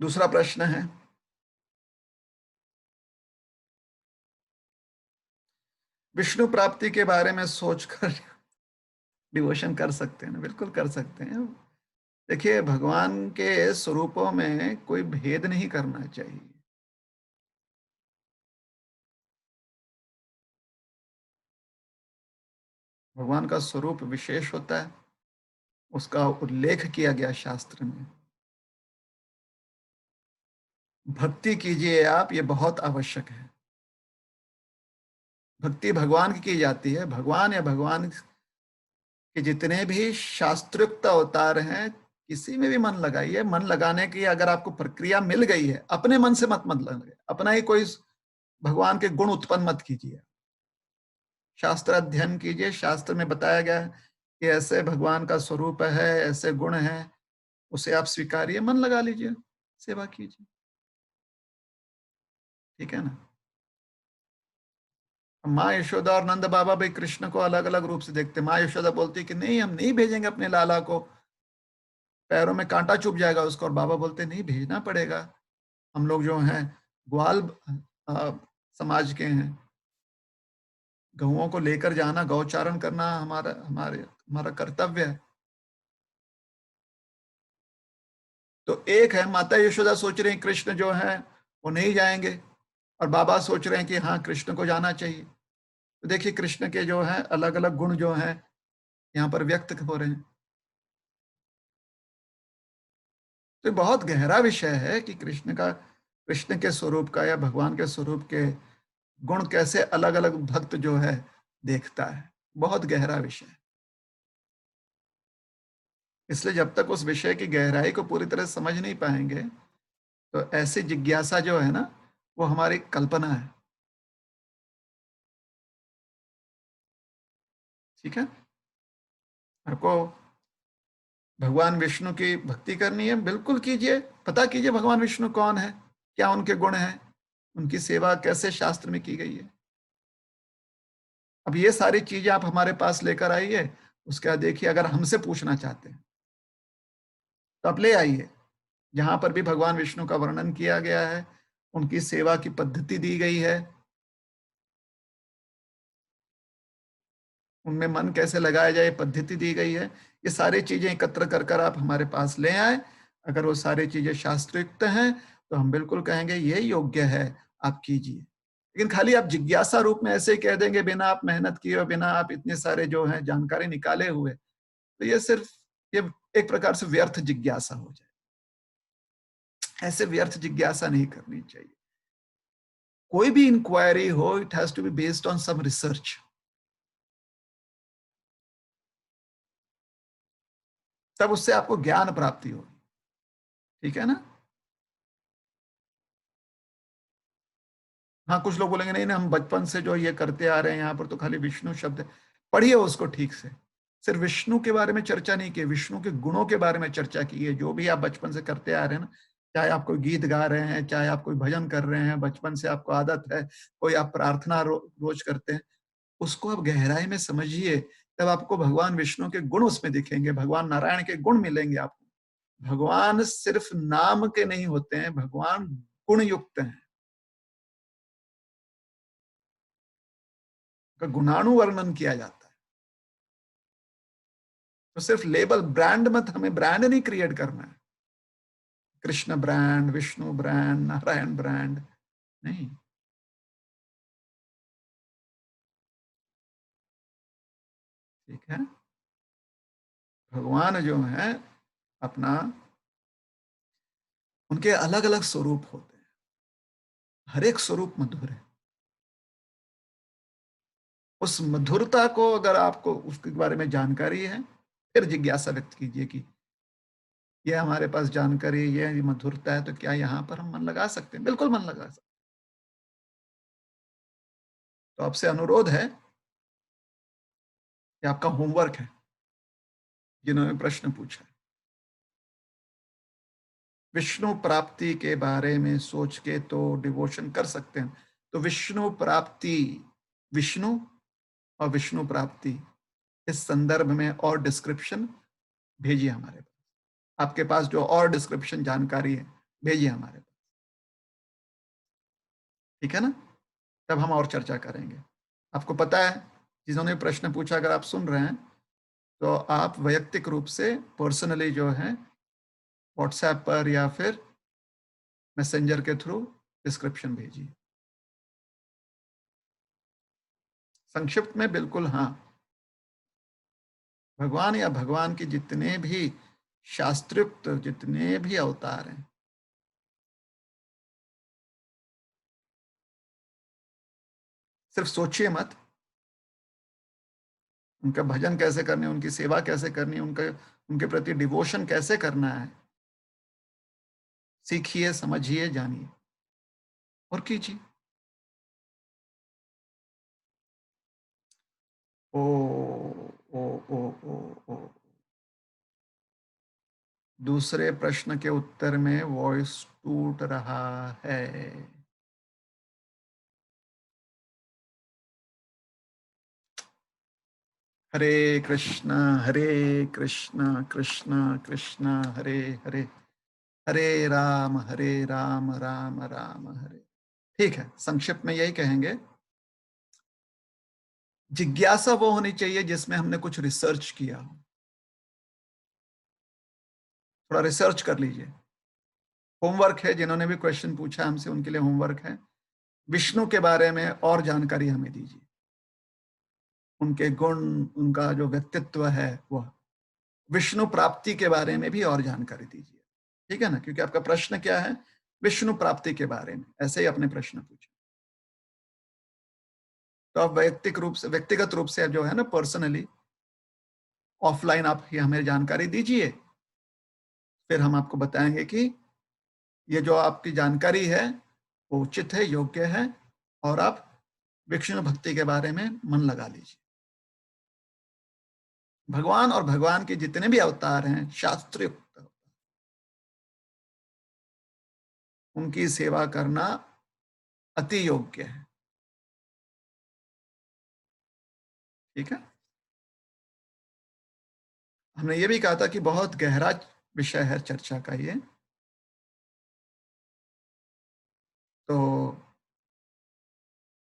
दूसरा प्रश्न है, विष्णु प्राप्ति के बारे में सोचकर डिवोशन कर सकते हैं ना? बिल्कुल कर सकते हैं। देखिए, भगवान के स्वरूपों में कोई भेद नहीं करना चाहिए। भगवान का स्वरूप विशेष होता है, उसका उल्लेख किया गया शास्त्र में। भक्ति कीजिए आप, ये बहुत आवश्यक है। भक्ति भगवान की जाती है, भगवान या भगवान के जितने भी शास्त्रोक्त अवतार हैं, किसी में भी मन लगाइए। मन लगाने की अगर आपको प्रक्रिया मिल गई है, अपने मन से मत लगे, अपना ही कोई भगवान के गुण उत्पन्न मत कीजिए। शास्त्र अध्ययन कीजिए, शास्त्र में बताया गया है कि ऐसे भगवान का स्वरूप है, ऐसे गुण हैं, उसे आप स्वीकारिए, मन लगा लीजिए, सेवा कीजिए। ठीक है ना? माँ यशोदा और नंद बाबा भाई कृष्ण को अलग अलग रूप से देखते। माँ यशोदा बोलती कि नहीं, हम नहीं भेजेंगे अपने लाला को, पैरों में कांटा चुभ जाएगा उसको, और बाबा बोलते नहीं, भेजना पड़ेगा, हम लोग जो हैं ग्वाल अ, समाज के हैं, गौओं को लेकर जाना, गौचारण करना हमारा हमारे हमारा कर्तव्य है। तो एक है माता यशोदा सोच रही कृष्ण जो है वो नहीं जाएंगे, और बाबा सोच रहे हैं कि हाँ कृष्ण को जाना चाहिए। तो देखिए कृष्ण के जो है अलग अलग गुण जो है यहाँ पर व्यक्त हो रहे हैं। तो बहुत गहरा विषय है कि कृष्ण के स्वरूप का या भगवान के स्वरूप के गुण कैसे अलग अलग भक्त जो है देखता है, बहुत गहरा विषय है। इसलिए जब तक उस विषय की गहराई को पूरी तरह समझ नहीं पाएंगे, तो ऐसी जिज्ञासा जो है ना, वो हमारी कल्पना है। ठीक है, आपको भगवान विष्णु की भक्ति करनी है, बिल्कुल कीजिए। पता कीजिए भगवान विष्णु कौन है, क्या उनके गुण हैं, उनकी सेवा कैसे शास्त्र में की गई है। अब ये सारी चीजें आप हमारे पास लेकर आइए। उसके बाद देखिए, अगर हमसे पूछना चाहते हैं तो आप ले आइए। जहां पर भी भगवान विष्णु का वर्णन किया गया है, उनकी सेवा की पद्धति दी गई है, उनमें मन कैसे लगाया जाए पद्धति दी गई है, ये सारी चीजें एकत्र कर कर आप हमारे पास ले आए। अगर वो सारी चीजें शास्त्रयुक्त हैं तो हम बिल्कुल कहेंगे ये योग्य है, आप कीजिए। लेकिन खाली आप जिज्ञासा रूप में ऐसे ही कह देंगे बिना आप मेहनत किए और बिना आप इतने सारे जो है जानकारी निकाले हुए, तो ये सिर्फ ये एक प्रकार से व्यर्थ जिज्ञासा हो जाए। ऐसे व्यर्थ जिज्ञासा नहीं करनी चाहिए। कोई भी इंक्वायरी हो, it has to be based on some research, तब उससे आपको ज्ञान प्राप्ति होगी। ठीक है ना? हाँ, कुछ लोग बोलेंगे नहीं नहीं, हम बचपन से जो ये करते आ रहे हैं, यहाँ पर तो खाली विष्णु शब्द है। पढ़िए उसको ठीक से। सिर्फ विष्णु के बारे में चर्चा नहीं की, विष्णु के गुणों के बारे में चर्चा की है। जो भी आप बचपन से करते आ रहे हैं ना, चाहे आप कोई गीत गा रहे हैं, चाहे आप कोई भजन कर रहे हैं, बचपन से आपको आदत है, कोई आप प्रार्थना रोज करते हैं, उसको आप गहराई में समझिए। तब आपको भगवान विष्णु के गुण उसमें दिखेंगे, भगवान नारायण के गुण मिलेंगे आपको। भगवान सिर्फ नाम के नहीं होते हैं, भगवान गुण युक्त हैं। का गुणाणु वर्णन किया जाता है। तो सिर्फ लेबल ब्रांड मत, हमें ब्रांड नहीं क्रिएट करना है, Krishna brand, Vishnu brand, Narayan brand नहीं। ठीक है, भगवान जो है अपना, उनके अलग अलग स्वरूप होते हैं, हर एक स्वरूप मधुर है। उस मधुरता को अगर आपको उसके बारे में जानकारी है, फिर जिज्ञासा व्यक्त कीजिए कि ये हमारे पास जानकारी, ये मधुरता है, तो क्या यहाँ पर हम मन लगा सकते हैं? बिल्कुल मन लगा सकते। तो आपसे अनुरोध है कि आपका होमवर्क है, जिन्होंने प्रश्न पूछा, विष्णु प्राप्ति के बारे में सोच के तो डिवोशन कर सकते हैं। तो विष्णु प्राप्ति, विष्णु और विष्णु प्राप्ति, इस संदर्भ में और डिस्क्रिप्शन भेजिए हमारे पास। आपके पास जो और डिस्क्रिप्शन जानकारी है, भेजिए हमारे पास। ठीक है ना? तब हम और चर्चा करेंगे। आपको पता है, जिन्होंने प्रश्न पूछा, अगर आप सुन रहे हैं तो आप वैयक्तिक रूप से पर्सनली जो है व्हाट्सएप पर या फिर मैसेंजर के थ्रू डिस्क्रिप्शन भेजिए। संक्षिप्त में बिल्कुल हाँ, भगवान या भगवान के जितने भी शास्त्रोक्त जितने भी अवतार हैं, सिर्फ सोचिए मत, उनका भजन कैसे करने, उनकी सेवा कैसे करनी, उनके उनके प्रति डिवोशन कैसे करना है, सीखिए, समझिए, जानिए और कीजिए। ओ ओ ओ ओ ओ दूसरे प्रश्न के उत्तर में वॉइस टूट रहा है। हरे कृष्णा, हरे कृष्णा, कृष्णा कृष्णा हरे हरे, हरे राम राम राम हरे। ठीक है, संक्षिप्त में यही कहेंगे, जिज्ञासा वो होनी चाहिए जिसमें हमने कुछ रिसर्च किया हो। थोड़ा रिसर्च कर लीजिए। होमवर्क है, जिन्होंने भी क्वेश्चन पूछा हमसे उनके लिए होमवर्क है, विष्णु के बारे में और जानकारी हमें दीजिए, उनके गुण, उनका जो व्यक्तित्व है, वह विष्णु प्राप्ति के बारे में भी और जानकारी दीजिए। ठीक है ना? क्योंकि आपका प्रश्न क्या है, विष्णु प्राप्ति के बारे में, ऐसे ही अपने प्रश्न पूछे। तो आप व्यक्तिगत रूप से जो है ना, पर्सनली ऑफलाइन आप ही हमें जानकारी दीजिए, फिर हम आपको बताएंगे कि ये जो आपकी जानकारी है वो उचित है, योग्य है, और आप विष्णु भक्ति के बारे में मन लगा लीजिए। भगवान और भगवान के जितने भी अवतार हैं शास्त्रयुक्त, उनकी सेवा करना अति योग्य है। ठीक है। हमने ये भी कहा था कि बहुत गहरा विषय है चर्चा का ये, तो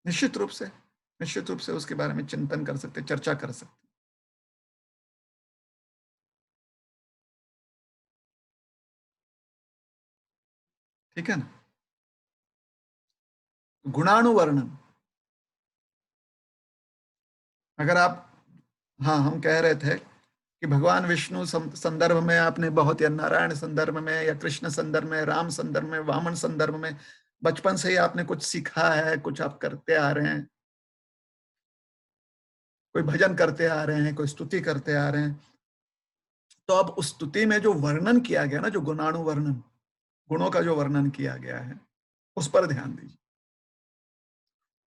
निश्चित रूप से उसके बारे में चिंतन कर सकते, चर्चा कर सकते। ठीक है ना। गुणानुवर्णन, अगर आप, हाँ, हम कह रहे थे कि भगवान विष्णु संदर्भ में आपने बहुत, या नारायण संदर्भ में, या कृष्ण संदर्भ में, राम संदर्भ में, वामन संदर्भ में बचपन से ही आपने कुछ सीखा है, कुछ आप करते आ रहे हैं, कोई भजन करते आ रहे हैं, कोई स्तुति करते आ रहे हैं, तो अब उस स्तुति में जो वर्णन किया गया ना, जो गुणानुवर्णन, गुणों का जो वर्णन किया गया है, उस पर ध्यान दीजिए।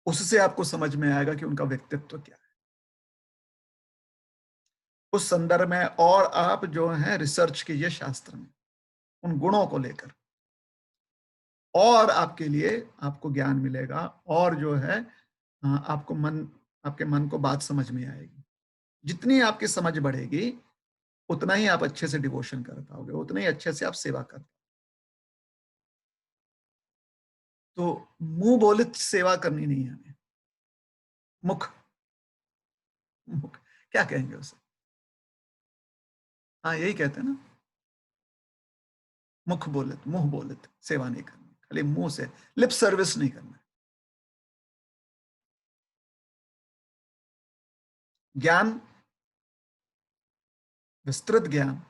उससे आपको समझ में आएगा कि उनका व्यक्तित्व क्या है उस संदर्भ में, और आप जो है रिसर्च कीजिए शास्त्र में उन गुणों को लेकर, और आपके लिए आपको ज्ञान मिलेगा, और जो है आपके मन को बात समझ में आएगी। जितनी आपकी समझ बढ़ेगी, उतना ही आप अच्छे से डिवोशन कर पाओगे, उतना ही अच्छे से आप सेवा कर पाओगे। तो मुंह बोलित सेवा करनी नहीं है हमें। मुख मुख क्या कहेंगे उसे? हाँ, यही कहते हैं ना, मुंह बोलित सेवा नहीं करनी, खाली मुंह से लिप सर्विस नहीं करना। ज्ञान, विस्तृत ज्ञान,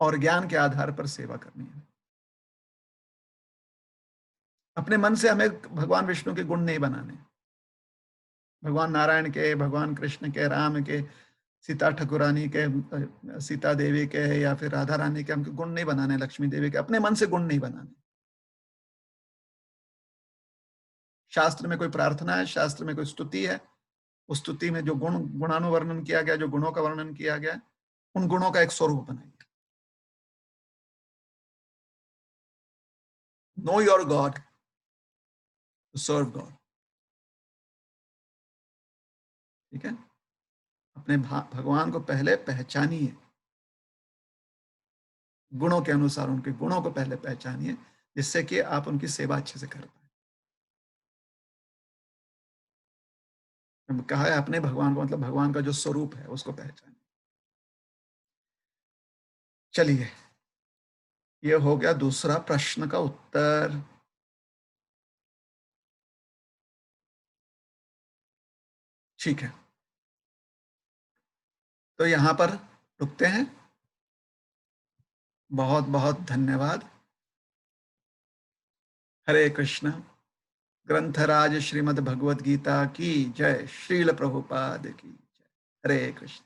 और ज्ञान के आधार पर सेवा करनी है। अपने मन से हमें भगवान विष्णु के गुण नहीं बनाने, भगवान नारायण के, भगवान कृष्ण के, राम के, सीता ठाकुरानी के, सीता देवी के, या फिर राधा रानी के हमको गुण नहीं बनाने, लक्ष्मी देवी के, अपने मन से गुण नहीं बनाने। शास्त्र में कोई प्रार्थना है, शास्त्र में कोई स्तुति है, उस स्तुति में जो गुणानुवर्णन किया गया, जो गुणों का वर्णन किया गया, उन गुणों का एक स्वरूप बनाइए। Know your God, to serve God. ठीक है। अपने भगवान को पहले पहचानिए, गुणों के अनुसार उनके गुणों को पहले पहचानिए, जिससे कि आप उनकी सेवा अच्छे से कर पाए। कहा है अपने भगवान को, मतलब भगवान का जो स्वरूप है उसको पहचानिए। चलिए, ये हो गया दूसरा प्रश्न का उत्तर। ठीक है, तो यहां पर रुकते हैं। बहुत बहुत धन्यवाद। हरे कृष्ण। ग्रंथराज श्रीमद् भगवद गीता की जय। श्रील प्रभुपाद की जय। हरे कृष्ण।